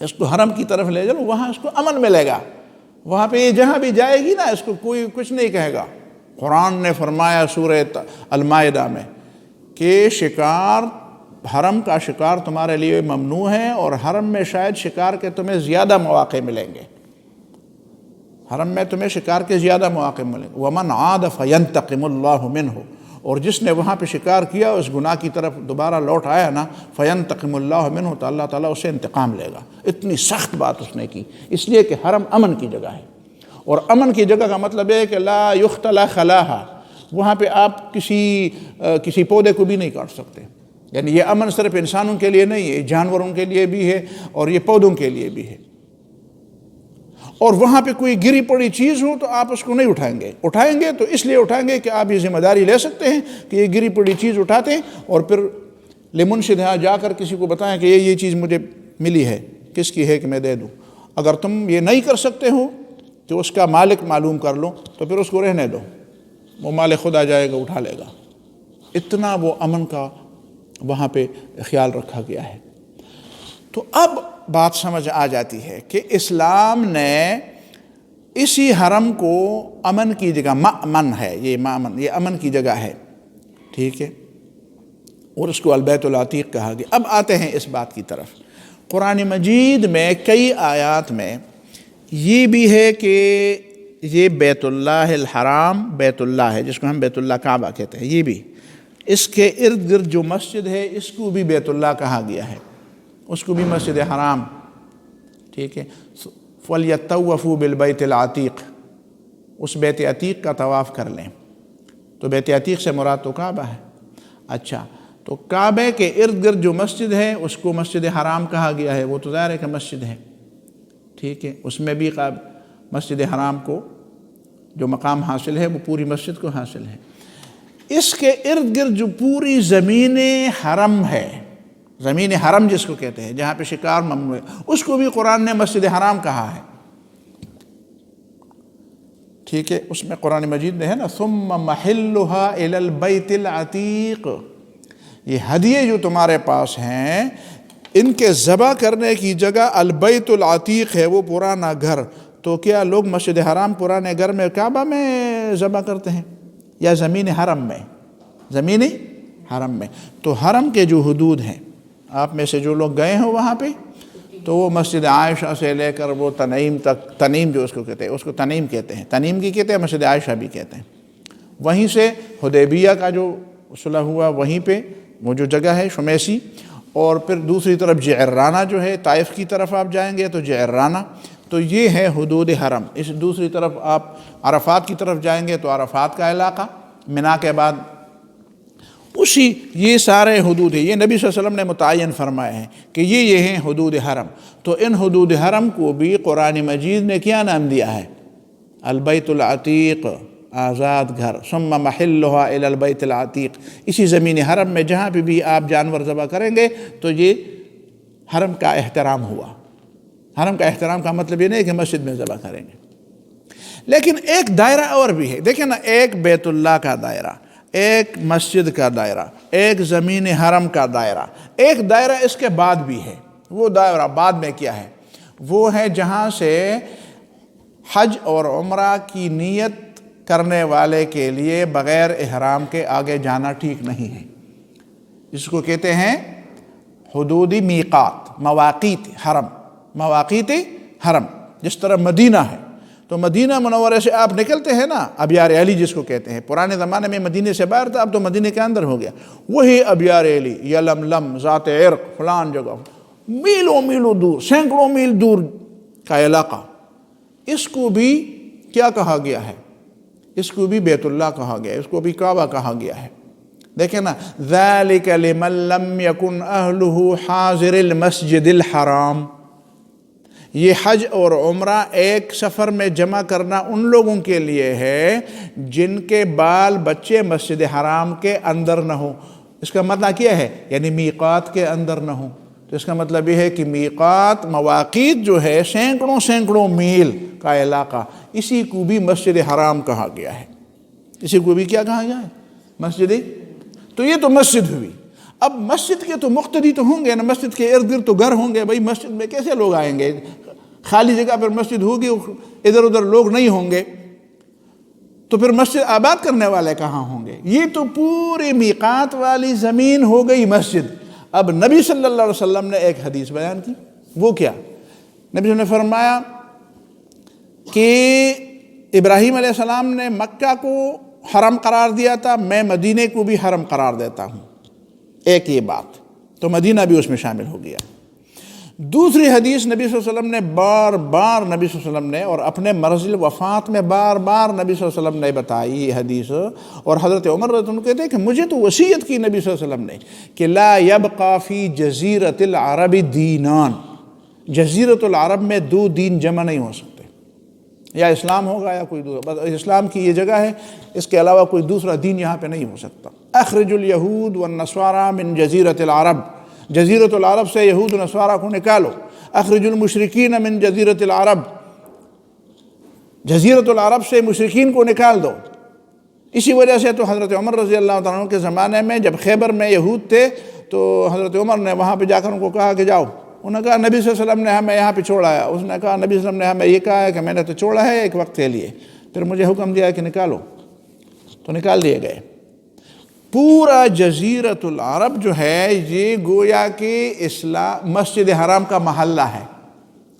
Speaker 1: اس کو حرم کی طرف لے چل، وہاں اس کو امن ملے گا، وہاں پہ یہ جہاں بھی جائے گی نا اس کو کوئی کچھ نہیں کہے گا۔ قرآن نے فرمایا سورہ المائدہ میں کہ شکار، حرم کا شکار تمہارے لیے ممنوع ہے، اور حرم میں شاید شکار کے تمہیں زیادہ مواقع ملیں گے، حرم میں تمہیں شکار کے زیادہ مواقع ملیں گے۔ وَمَنْ عَادَ فَيَنْتَقِمُ اللَّهُ مِنْهُ، اور جس نے وہاں پہ شکار کیا اس گناہ کی طرف دوبارہ لوٹ آیا نا، فَيَنْتَقِمُ اللَّهُ مِنْهُ، تو اللہ تعالیٰ اسے انتقام لے گا۔ اتنی سخت بات اس نے کی، اس لیے کہ حرم امن کی جگہ ہے، اور امن کی جگہ کا مطلب ہے کہ لا يُخْتَلَى خَلَاهَا، وہاں پہ آپ کسی پودے کو بھی نہیں کاٹ سکتے، یعنی یہ امن صرف انسانوں کے لیے نہیں ہے، جانوروں کے لیے بھی ہے اور یہ پودوں کے لیے بھی ہے۔ اور وہاں پہ کوئی گری پڑی چیز ہو تو آپ اس کو نہیں اٹھائیں گے تو اس لیے اٹھائیں گے کہ آپ یہ ذمہ داری لے سکتے ہیں کہ یہ گری پڑی چیز اٹھاتے ہیں، اور پھر لمنشدہ جا کر کسی کو بتائیں کہ یہ چیز مجھے ملی ہے، کس کی ہے کہ میں دے دوں۔ اگر تم یہ نہیں کر سکتے ہو تو اس کا مالک معلوم کر لو، تو پھر اس کو رہنے دو، وہ مالک خود آ جائے گا اٹھا لے گا۔ اتنا وہ امن کا وہاں پہ خیال رکھا گیا ہے۔ تو اب بات سمجھ آ جاتی ہے کہ اسلام نے اسی حرم کو امن کی جگہ، مأمن ہے یہ، مأمن یہ امن کی جگہ ہے، ٹھیک ہے، اور اس کو البیت العتیق کہا گیا۔ اب آتے ہیں اس بات کی طرف، قرآن مجید میں کئی آیات میں یہ بھی ہے کہ یہ بیت اللہ الحرام بیت اللہ ہے، جس کو ہم بیت اللہ کعبہ کہتے ہیں، یہ بھی اس کے ارد گرد جو مسجد ہے اس کو بھی بیت اللہ کہا گیا ہے، اس کو بھی مسجد حرام، ٹھیک ہے۔ فَلْيَطَّوَّفُوا بِالْبَيْتِ الْعَتِيقِ، اس بیت عتیق کا طواف کر لیں، تو بیت عتیق سے مراد تو کعبہ ہے۔ اچھا، تو کعبے کے ارد گرد جو مسجد ہے اس کو مسجد حرام کہا گیا ہے، وہ تو ظاہر ہے کہ مسجد ہے، ٹھیک ہے، اس میں بھی مسجد حرام کو جو مقام حاصل ہے وہ پوری مسجد کو حاصل ہے۔ اس کے ارد گرد جو پوری زمین حرم ہے، زمین حرم جس کو کہتے ہیں، جہاں پہ شکار ممنوع ہے، اس کو بھی قرآن نے مسجد حرام کہا ہے، ٹھیک ہے۔ اس میں قرآن مجید میں ہے نا ثم محلها الى البیت العتیق، یہ ہدیے جو تمہارے پاس ہیں ان کے ذبح کرنے کی جگہ البیت العتیق ہے، وہ پرانا گھر۔ تو کیا لوگ مسجد حرام پرانے گھر میں کعبہ میں ذبح کرتے ہیں یا زمین حرم میں؟ زمین حرم میں۔ تو حرم کے جو حدود ہیں، آپ میں سے جو لوگ گئے ہوں وہاں پہ، تو وہ مسجد عائشہ سے لے کر وہ تنعیم تک، تنعیم جو اس کو کہتے ہیں، اس کو تنعیم کہتے ہیں، تنعیم کی کہتے ہیں، مسجد عائشہ بھی کہتے ہیں۔ وہیں سے حدیبیہ کا جو صلح ہوا وہیں پہ وہ جو جگہ ہے شمیسی، اور پھر دوسری طرف جعرانہ جو ہے، طائف کی طرف آپ جائیں گے تو جعرانہ، تو یہ ہے حدود حرم۔ اس دوسری طرف آپ عرفات کی طرف جائیں گے تو عرفات کا علاقہ، منا کے بعد اسی، یہ سارے حدود ہیں، یہ نبی صلی اللہ علیہ وسلم نے متعین فرمائے ہیں کہ یہ ہیں حدود حرم۔ تو ان حدود حرم کو بھی قرآن مجید نے کیا نام دیا ہے؟ البیت العتیق، آزاد گھر۔ ثم محلها الى البیت العتیق، اسی زمین حرم میں جہاں پہ بھی آپ جانور ذبح کریں گے تو یہ حرم کا احترام ہوا۔ حرم کا احترام کا مطلب یہ نہیں کہ مسجد میں ذبح کریں گے، لیکن ایک دائرہ اور بھی ہے، دیکھیں نا، ایک بیت اللہ کا دائرہ، ایک مسجد کا دائرہ، ایک زمین حرم کا دائرہ، ایک دائرہ اس کے بعد بھی ہے۔ وہ دائرہ بعد میں کیا ہے؟ وہ ہے جہاں سے حج اور عمرہ کی نیت کرنے والے کے لیے بغیر احرام کے آگے جانا ٹھیک نہیں ہے، اس کو کہتے ہیں حدود میقات، مواقیت حرم، مواقیت حرم۔ جس طرح مدینہ ہے تو مدینہ منورہ سے آپ نکلتے ہیں نا، ابیار علی جس کو کہتے ہیں، پرانے زمانے میں مدینے سے باہر تھا، اب تو مدینے کے اندر ہو گیا، وہی ابیار علی، یلملم، ذات عرق، فلان جگہ، میلوں میلوں دور، سینکڑوں میل دور کا علاقہ، اس کو بھی کیا کہا گیا ہے؟ اس کو بھی بیت اللہ کہا گیا ہے، اس کو بھی کعبہ کہا گیا ہے۔ دیکھیں نا، ذَلِكَ لِمَن لَّمْ يَكُنْ أَهْلُهُ حَاضِرِ الْمَسْجِدِ الْحَرَامِ، یہ حج اور عمرہ ایک سفر میں جمع کرنا ان لوگوں کے لیے ہے جن کے بال بچے مسجد حرام کے اندر نہ ہوں۔ اس کا مطلب کیا ہے؟ یعنی میقات کے اندر نہ ہوں۔ تو اس کا مطلب یہ ہے کہ میقات، مواقیت جو ہے سینکڑوں سینکڑوں میل کا علاقہ، اسی کو بھی مسجد حرام کہا گیا ہے۔ اسی کو بھی کیا کہا گیا ہے؟ مسجد۔ تو یہ تو مسجد ہوئی۔ اب مسجد کے تو مقتدی تو ہوں گے نا، مسجد کے ارد گرد تو گھر ہوں گے، بھائی مسجد میں کیسے لوگ آئیں گے؟ خالی جگہ پر مسجد ہوگی، ادھر ادھر لوگ نہیں ہوں گے، تو پھر مسجد آباد کرنے والے کہاں ہوں گے؟ یہ تو پوری میقات والی زمین ہو گئی مسجد۔ اب نبی صلی اللہ علیہ وسلم نے ایک حدیث بیان کی، وہ کیا؟ نبی نے فرمایا کہ ابراہیم علیہ السلام نے مکہ کو حرم قرار دیا تھا، میں مدینے کو بھی حرم قرار دیتا ہوں۔ ایک یہ بات، تو مدینہ بھی اس میں شامل ہو گیا۔ دوسری حدیث نبی صلی اللہ علیہ وسلم نے بار بار نبی صلی اللہ علیہ وسلم نے، اور اپنے مرض الوفات میں بار بار نبی صلی اللہ علیہ وسلم نے بتائی یہ حدیث، اور حضرت عمر رضی اللہ عنہ کہتے ہیں کہ مجھے تو وصیت کی نبی صلی اللہ علیہ وسلم نے کہ لا یبقى فی جزیرۃ العرب دینان، جزیرۃ العرب میں دو دین جمع نہیں ہو سکتے، یا اسلام ہوگا یا کوئی دوسرا، بس اسلام کی یہ جگہ ہے، اس کے علاوہ کوئی دوسرا دین یہاں پہ نہیں ہو سکتا۔ اخرج الیہود والنصارى من جزیرۃ العرب، جزیرۃ العرب سے یہود و نصارہ کو نکالو۔ اخرج المشرکین من جزیرۃ العرب، جزیرۃ العرب سے مشرکین کو نکال دو۔ اسی وجہ سے تو حضرت عمر رضی اللہ تعالیٰ عنہ کے زمانے میں جب خیبر میں یہود تھے تو حضرت عمر نے وہاں پہ جا کر ان کو کہا کہ جاؤ، انہوں نے کہا نبی صلی اللہ علیہ وسلم نے ہمیں یہاں پہ چھوڑا ہے، اس نے کہا نبی صلی اللہ علیہ وسلم نے ہمیں یہ کہا ہے کہ میں نے تو چھوڑا ہے ایک وقت کے لیے، پھر مجھے حکم دیا کہ نکالو، تو نکال دیے گئے۔ پورا جزیرۃ العرب جو ہے یہ گویا کہ اسلام مسجد حرام کا محلہ ہے،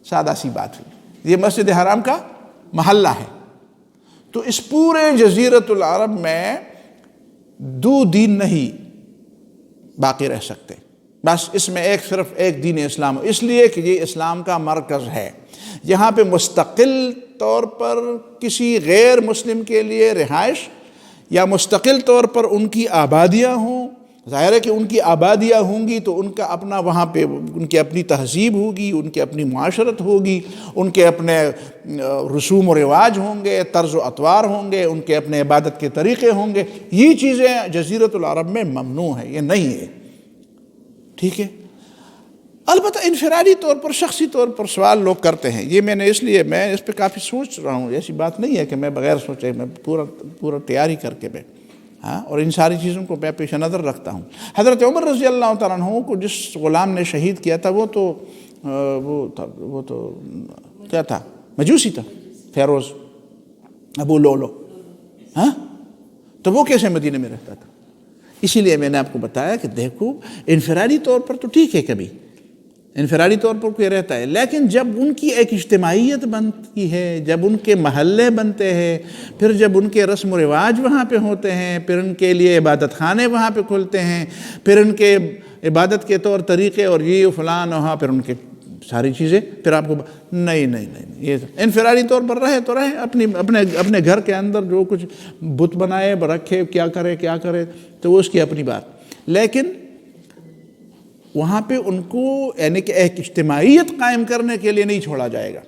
Speaker 1: سادہ سی بات ہے، یہ مسجد حرام کا محلہ ہے۔ تو اس پورے جزیرۃ العرب میں دو دین نہیں باقی رہ سکتے، بس اس میں صرف ایک دین اسلام، اس لیے کہ یہ اسلام کا مرکز ہے۔ یہاں پہ مستقل طور پر کسی غیر مسلم کے لیے رہائش یا مستقل طور پر ان کی آبادیاں ہوں، ظاہر ہے کہ ان کی آبادیاں ہوں گی تو ان کا اپنا وہاں پہ ان کی اپنی تہذیب ہوگی، ان کی اپنی معاشرت ہوگی، ان کے اپنے رسوم و رواج ہوں گے، طرز و اطوار ہوں گے، ان کے اپنے عبادت کے طریقے ہوں گے۔ یہ چیزیں جزیرۃ العرب میں ممنوع ہے، یہ نہیں ہے، ٹھیک ہے۔ البتہ انفرادی طور پر شخصی طور پر سوال لوگ کرتے ہیں، یہ میں نے اس لیے میں اس پہ کافی سوچ رہا ہوں، ایسی بات نہیں ہے کہ میں بغیر سوچے، میں پورا تیاری کر کے اور ان ساری چیزوں کو میں پیش نظر رکھتا ہوں۔ حضرت عمر رضی اللہ تعالیٰ عنہ کو جس غلام نے شہید کیا تھا وہ تو کیا تھا؟ مجوسی تھا، فیروز ابو لولو، ہاں، تو وہ کیسے مدینے میں رہتا تھا؟ اسی لیے میں نے آپ کو بتایا کہ دیکھو انفرادی طور پر تو ٹھیک ہے، کبھی انفرادی طور پر کوئی رہتا ہے، لیکن جب ان کی ایک اجتماعیت بنتی ہے، جب ان کے محلے بنتے ہیں، پھر جب ان کے رسم و رواج وہاں پہ ہوتے ہیں، پھر ان کے لیے عبادت خانے وہاں پہ کھلتے ہیں، پھر ان کے عبادت کے طور طریقے اور یہ فلان وہاں پھر ان کے ساری چیزیں، پھر آپ کو نہیں یہ انفرادی طور پر رہے تو رہے، اپنے گھر کے اندر جو کچھ بت بنائے رکھے، کیا کرے تو وہ اس کی اپنی بات، لیکن وہاں پہ ان کو یعنی کہ ایک اجتماعیت قائم کرنے کے لیے نہیں چھوڑا جائے گا۔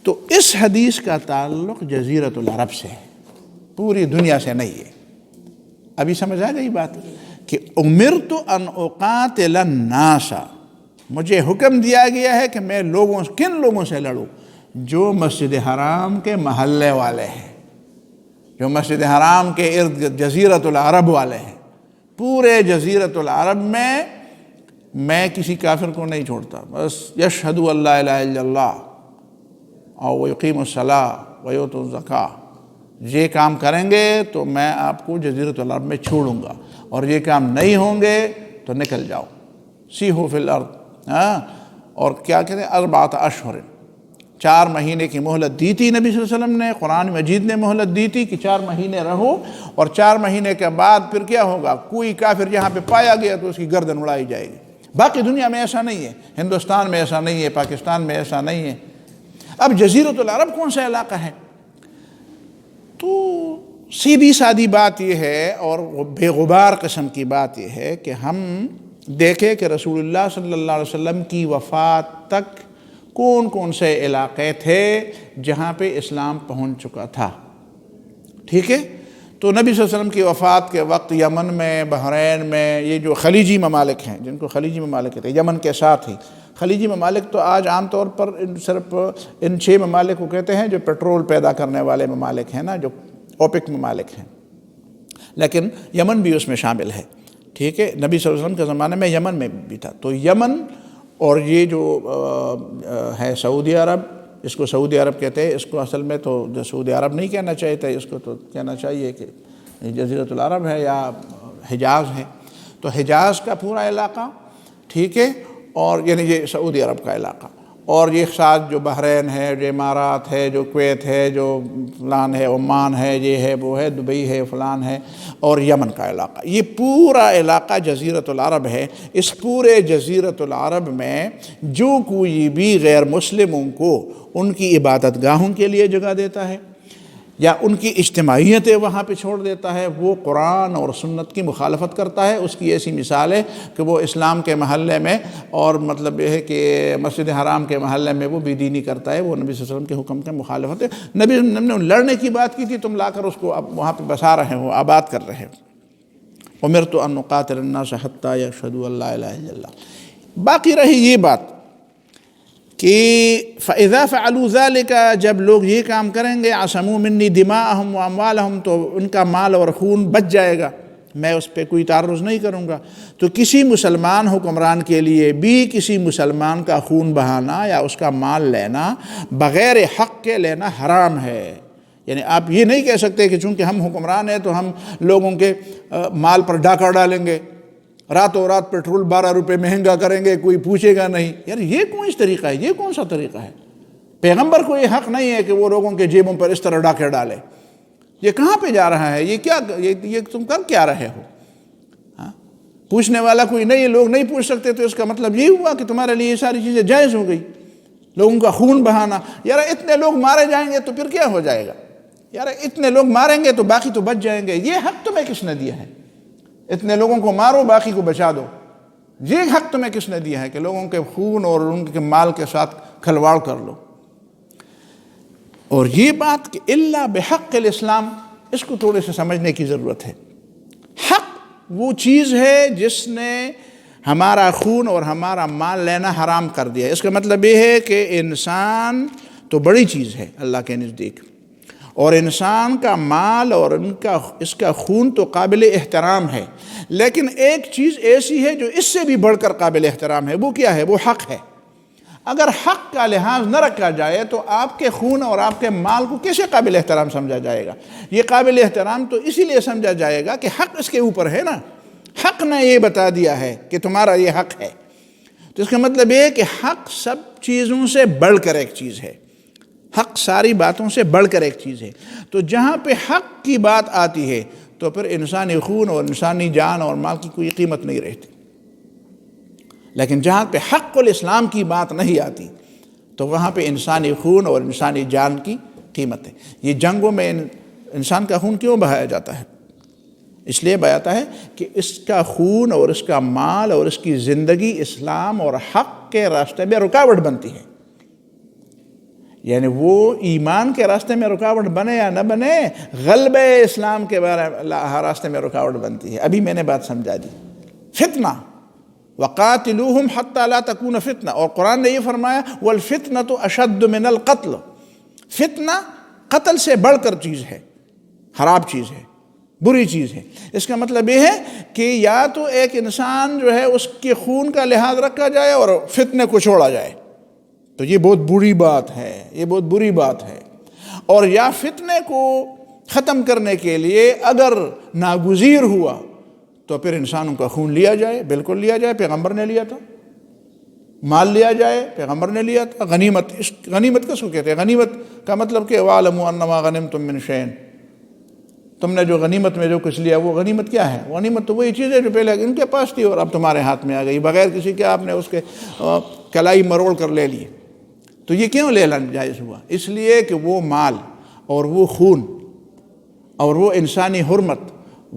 Speaker 1: تو اس حدیث کا تعلق جزیرۃ العرب سے ہے، پوری دنیا سے نہیں ہے۔ ابھی سمجھ آ گئی بات کہ امرت ان اقاتل الناس، مجھے حکم دیا گیا ہے کہ میں کن لوگوں سے لڑوں؟ جو مسجد حرام کے محلے والے ہیں، جو مسجد حرام کے ارد جزیرۃ العرب والے ہیں۔ پورے جزیرۃ العرب میں کسی کافر کو نہیں چھوڑتا، بس یشہد ان لا الہ الا اللہ اور ویقیم الصلاۃ ویؤتوا الزکاۃ، یہ کام کریں گے تو میں آپ کو جزیرۃ العرب میں چھوڑوں گا، اور یہ کام نہیں ہوں گے تو نکل جاؤ، سیحوا فی الارض۔ اور کیا کہتے ہیں؟ 4 اشہر، 4 مہینے کی مہلت دی تھی نبی صلی اللہ علیہ وسلم نے، قرآن مجید نے مہلت دی تھی کہ 4 مہینے رہو، اور 4 مہینے کے بعد پھر کیا ہوگا؟ کوئی کافر یہاں پہ پایا گیا تو اس کی گردن اڑائی جائے گی۔ باقی دنیا میں ایسا نہیں ہے، ہندوستان میں ایسا نہیں ہے، پاکستان میں ایسا نہیں ہے۔ اب جزیرۃ العرب کون سا علاقہ ہے؟ تو سیدھی سادی بات یہ ہے اور بے غبار قسم کی بات یہ ہے کہ ہم دیکھیں کہ رسول اللہ صلی اللہ علیہ وسلم کی وفات تک کون سے علاقے تھے جہاں پہ اسلام پہنچ چکا تھا، ٹھیک ہے؟ تو نبی صلی اللہ علیہ وسلم کی وفات کے وقت یمن میں، بحرین میں، یہ جو خلیجی ممالک ہیں جن کو خلیجی ممالک کہتے ہیں، یمن کے ساتھ ہی خلیجی ممالک تو آج عام طور پر صرف ان 6 ممالک کو کہتے ہیں جو پیٹرول پیدا کرنے والے ممالک ہیں نا، جو اوپیک ممالک ہیں، لیکن یمن بھی اس میں شامل ہے۔ ٹھیک ہے، نبی صلی اللہ علیہ وسلم کے زمانے میں یمن میں بھی تھا. تو یمن اور یہ جو ہے سعودی عرب، اس کو سعودی عرب کہتے ہیں، اس کو اصل میں تو سعودی عرب نہیں کہنا چاہیے تھا، اس کو تو کہنا چاہیے کہ جزیرۃ العرب ہے یا حجاز ہے. تو حجاز کا پورا علاقہ، ٹھیک ہے، اور یعنی یہ سعودی عرب کا علاقہ، اور یہ ساتھ جو بحرین ہے، جو امارات ہے، جو کویت ہے، جو فلان ہے، عمان ہے، یہ ہے، وہ ہے، دبئی ہے، فلان ہے، اور یمن کا علاقہ، یہ پورا علاقہ جزیرۃ العرب ہے. اس پورے جزیرۃ العرب میں جو کوئی بھی غیر مسلموں کو ان کی عبادت گاہوں کے لیے جگہ دیتا ہے یا ان کی اجتماعیتیں وہاں پہ چھوڑ دیتا ہے، وہ قرآن اور سنت کی مخالفت کرتا ہے. اس کی ایسی مثال ہے کہ وہ اسلام کے محلے میں، اور مطلب یہ ہے کہ مسجد حرام کے محلے میں وہ بے دینی کرتا ہے، وہ نبی صلی اللہ علیہ وسلم کے حکم کے مخالفت ہے. نبی نے لڑنے کی بات کی تھی، تم لا کر اس کو اب وہاں پہ بسا رہے ہو، آباد کر رہے ہو. امرت ان اقاتل الناس حتی یشہدوا ان لا الہ الا اللہ. باقی رہی یہ بات کہ فَإِذَا فَعَلُوا ذَلِكَ، جب لوگ یہ کام کریں گے، عَصَمُوا مِنِّي دِمَاءَهُمْ وَأَمْوَالَهُمْ، تو ان کا مال اور خون بچ جائے گا، میں اس پہ کوئی تعرض نہیں کروں گا. تو کسی مسلمان حکمران کے لیے بھی کسی مسلمان کا خون بہانا یا اس کا مال لینا بغیر حق کے لینا حرام ہے. یعنی آپ یہ نہیں کہہ سکتے کہ چونکہ ہم حکمران ہیں تو ہم لوگوں کے مال پر ڈاکہ ڈالیں گے، راتوں رات پیٹرول 12 روپے مہنگا کریں گے، کوئی پوچھے گا نہیں. یار یہ کون سا طریقہ ہے؟ یہ کون سا طریقہ ہے؟ پیغمبر کو یہ حق نہیں ہے کہ وہ لوگوں کے جیبوں پر اس طرح ڈاکے ڈالے. یہ کہاں پہ جا رہا ہے؟ یہ کیا، یہ تم کر کیا رہے ہو؟ پوچھنے والا کوئی نہیں، لوگ نہیں پوچھ سکتے، تو اس کا مطلب یہ ہوا کہ تمہارے لیے یہ ساری چیزیں جائز ہو گئی. لوگوں کا خون بہانا، یار اتنے لوگ مارے جائیں گے تو پھر کیا ہو جائے گا؟ یار اتنے لوگ ماریں گے تو باقی تو بچ جائیں گے. یہ حق تمہیں کس نے دیا ہے؟ اتنے لوگوں کو مارو، باقی کو بچا دو. یہ حق تمہیں کس نے دیا ہے کہ لوگوں کے خون اور ان کے مال کے ساتھ کھلواڑ کر لو؟ اور یہ بات کہ الا بحق الاسلام، اس کو تھوڑے سے سمجھنے کی ضرورت ہے. حق وہ چیز ہے جس نے ہمارا خون اور ہمارا مال لینا حرام کر دیا. اس کا مطلب یہ ہے کہ انسان تو بڑی چیز ہے اللہ کے نزدیک، اور انسان کا مال اور اس کا خون تو قابل احترام ہے. لیکن ایک چیز ایسی ہے جو اس سے بھی بڑھ کر قابل احترام ہے. وہ کیا ہے؟ وہ حق ہے. اگر حق کا لحاظ نہ رکھا جائے تو آپ کے خون اور آپ کے مال کو کیسے قابل احترام سمجھا جائے گا؟ یہ قابل احترام تو اسی لیے سمجھا جائے گا کہ حق اس کے اوپر ہے نا. حق نے یہ بتا دیا ہے کہ تمہارا یہ حق ہے. تو اس کا مطلب یہ ہے کہ حق سب چیزوں سے بڑھ کر ایک چیز ہے. حق ساری باتوں سے بڑھ کر ایک چیز ہے. تو جہاں پہ حق کی بات آتی ہے تو پھر انسانی خون اور انسانی جان اور مال کی کوئی قیمت نہیں رہتی. لیکن جہاں پہ حق الاسلام کی بات نہیں آتی تو وہاں پہ انسانی خون اور انسانی جان کی قیمت ہے. یہ جنگوں میں انسان کا خون کیوں بہایا جاتا ہے؟ اس لیے بہاتا ہے کہ اس کا خون اور اس کا مال اور اس کی زندگی اسلام اور حق کے راستے میں رکاوٹ بنتی ہے. یعنی وہ ایمان کے راستے میں رکاوٹ بنے یا نہ بنے، غلبہ اسلام کے راستے میں رکاوٹ بنتی ہے. ابھی میں نے بات سمجھا دی. فتنہ، وَقَاتِلُوهُمْ حَتَّى لَا تَكُونَ فِتْنَةٌ، اور قرآن نے یہ فرمایا وَالْفِتْنَةُ أَشَدُّ مِنَ الْقَتْلِ. فتنہ قتل سے بڑھ کر چیز ہے، خراب چیز ہے، بری چیز ہے. اس کا مطلب یہ ہے کہ یا تو ایک انسان جو ہے اس کے خون کا لحاظ رکھا جائے اور فتنے کو چھوڑا جائے، تو یہ بہت بری بات ہے، یہ بہت بری بات ہے. اور یا فتنے کو ختم کرنے کے لیے اگر ناگزیر ہوا تو پھر انسانوں کا خون لیا جائے، بالکل لیا جائے. پیغمبر نے لیا تھا. مال لیا جائے، پیغمبر نے لیا تھا. غنیمت، غنیمت کس کو کہتے ہیں؟ غنیمت کا مطلب کہ وَاعْلَمُوا أَنَّمَا غَنِمْتُم مِّن شَيْءٍ، تم نے جو غنیمت میں جو کچھ لیا وہ غنیمت کیا ہے؟ غنیمت تو وہی چیز ہے جو پہلے ان کے پاس تھی اور اب تمہارے ہاتھ میں آ گئی، بغیر کسی کے آپ نے اس کے کلائی مروڑ کر لے لی. تو یہ کیوں لینا جائز ہوا؟ اس لیے کہ وہ مال اور وہ خون اور وہ انسانی حرمت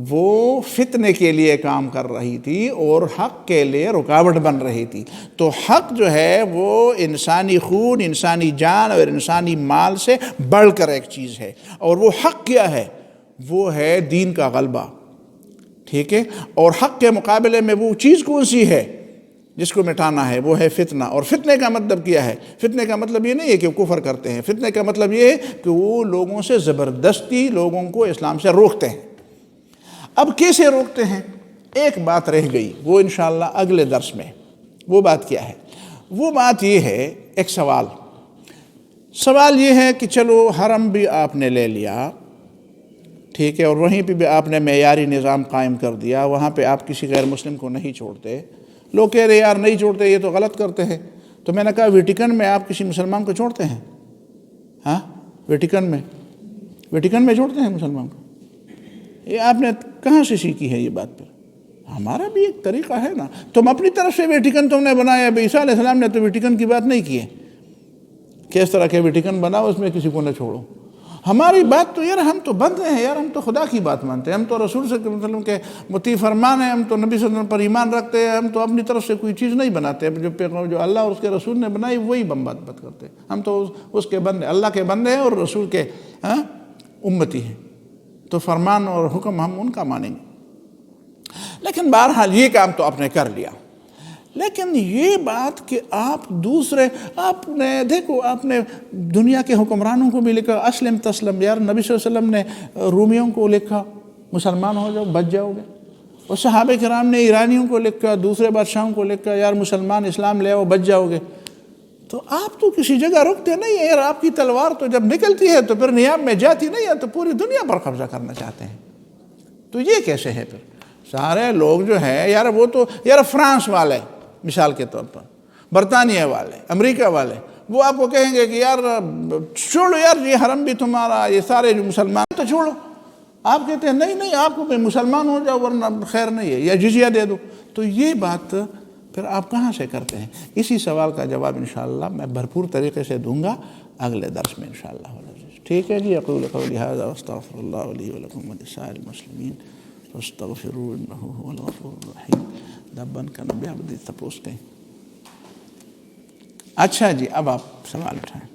Speaker 1: وہ فتنے کے لیے کام کر رہی تھی اور حق کے لیے رکاوٹ بن رہی تھی. تو حق جو ہے وہ انسانی خون، انسانی جان اور انسانی مال سے بڑھ کر ایک چیز ہے. اور وہ حق کیا ہے؟ وہ ہے دین کا غلبہ. ٹھیک ہے؟ اور حق کے مقابلے میں وہ چیز کون سی ہے جس کو مٹانا ہے؟ وہ ہے فتنہ. اور فتنے کا مطلب کیا ہے؟ فتنے کا مطلب یہ نہیں ہے کہ وہ کفر کرتے ہیں. فتنے کا مطلب یہ ہے کہ وہ لوگوں سے زبردستی لوگوں کو اسلام سے روکتے ہیں. اب کیسے روکتے ہیں؟ ایک بات رہ گئی، وہ انشاءاللہ اگلے درس میں. وہ بات کیا ہے؟ وہ بات یہ ہے، ایک سوال یہ ہے کہ چلو حرم بھی آپ نے لے لیا، ٹھیک ہے، اور وہیں پہ بھی آپ نے معیاری نظام قائم کر دیا، وہاں پہ آپ کسی غیر مسلم کو نہیں چھوڑتے. لوگ کہہ رہے یار نہیں چھوڑتے، یہ تو غلط کرتے ہیں. تو میں نے کہا ویٹیکن میں آپ کسی مسلمان کو چھوڑتے ہیں؟ ہاں، ویٹیکن میں چھوڑتے ہیں مسلمان کو؟ یہ آپ نے کہاں سے سیکھی ہے یہ بات؟ پھر ہمارا بھی ایک طریقہ ہے نا. تم اپنی طرف سے ویٹیکن تم نے بنایا. اب عیسیٰ علیہ السلام نے تو ویٹیکن کی بات نہیں کی ہے کہ اس طرح کے ویٹیکن بناؤ، اس میں کسی کو نہ چھوڑو. ہماری بات تو یار ہم تو بندے ہیں یار، ہم تو خدا کی بات مانتے ہیں، ہم تو رسول صلی اللہ علیہ وسلم کے مطیع فرمان ہیں، ہم تو نبی صلی اللہ علیہ وسلم پر ایمان رکھتے ہیں. ہم تو اپنی طرف سے کوئی چیز نہیں بناتے، جو اللہ اور اس کے رسول نے بنائی وہی بات کرتے ہیں. ہم تو اس کے بندے، اللہ کے بندے ہیں اور رسول کے امتی ہیں، تو فرمان اور حکم ہم ان کا مانیں گے. لیکن بہرحال یہ کام تو آپ نے کر لیا. لیکن یہ بات کہ آپ نے دیکھو، آپ نے دنیا کے حکمرانوں کو بھی لکھا اسلم تسلم. یار نبی صلی اللہ علیہ وسلم نے رومیوں کو لکھا مسلمان ہو جاؤ بچ جاؤ گے، اور صحابہ کرام نے ایرانیوں کو لکھا، دوسرے بادشاہوں کو لکھا یار مسلمان اسلام لے آؤ بچ جاؤ گے. تو آپ تو کسی جگہ رکتے نہیں ہیں یار. آپ کی تلوار تو جب نکلتی ہے تو پھر نیام میں جاتی نہیں ہے، تو پوری دنیا پر قبضہ کرنا چاہتے ہیں. تو یہ کیسے ہے؟ پھر سارے لوگ جو ہیں یار، وہ تو یار فرانس والے مثال کے طور پر، برطانیہ والے، امریکہ والے، وہ آپ کو کہیں گے کہ یار چھوڑو یار یہ حرم بھی تمہارا، یہ سارے جو مسلمان تو چھوڑو. آپ کہتے ہیں نہیں آپ کو مسلمان ہو جاؤ ورنہ خیر نہیں ہے، یا جزیہ دے دو. تو یہ بات پھر آپ کہاں سے کرتے ہیں؟ اسی سوال کا جواب انشاءاللہ میں بھرپور طریقے سے دوں گا اگلے درس میں انشاءاللہ. ٹھیک ہے جی. اقول قولی ھذا واستغفر اللہ لی ولکم ولسائر المسلمین فاستغفروہ انہ ھو الغفور الرحیم. دبن کا نبی عبدی تپوس کہیں. اچھا جی، اب آپ سوال اٹھائیں.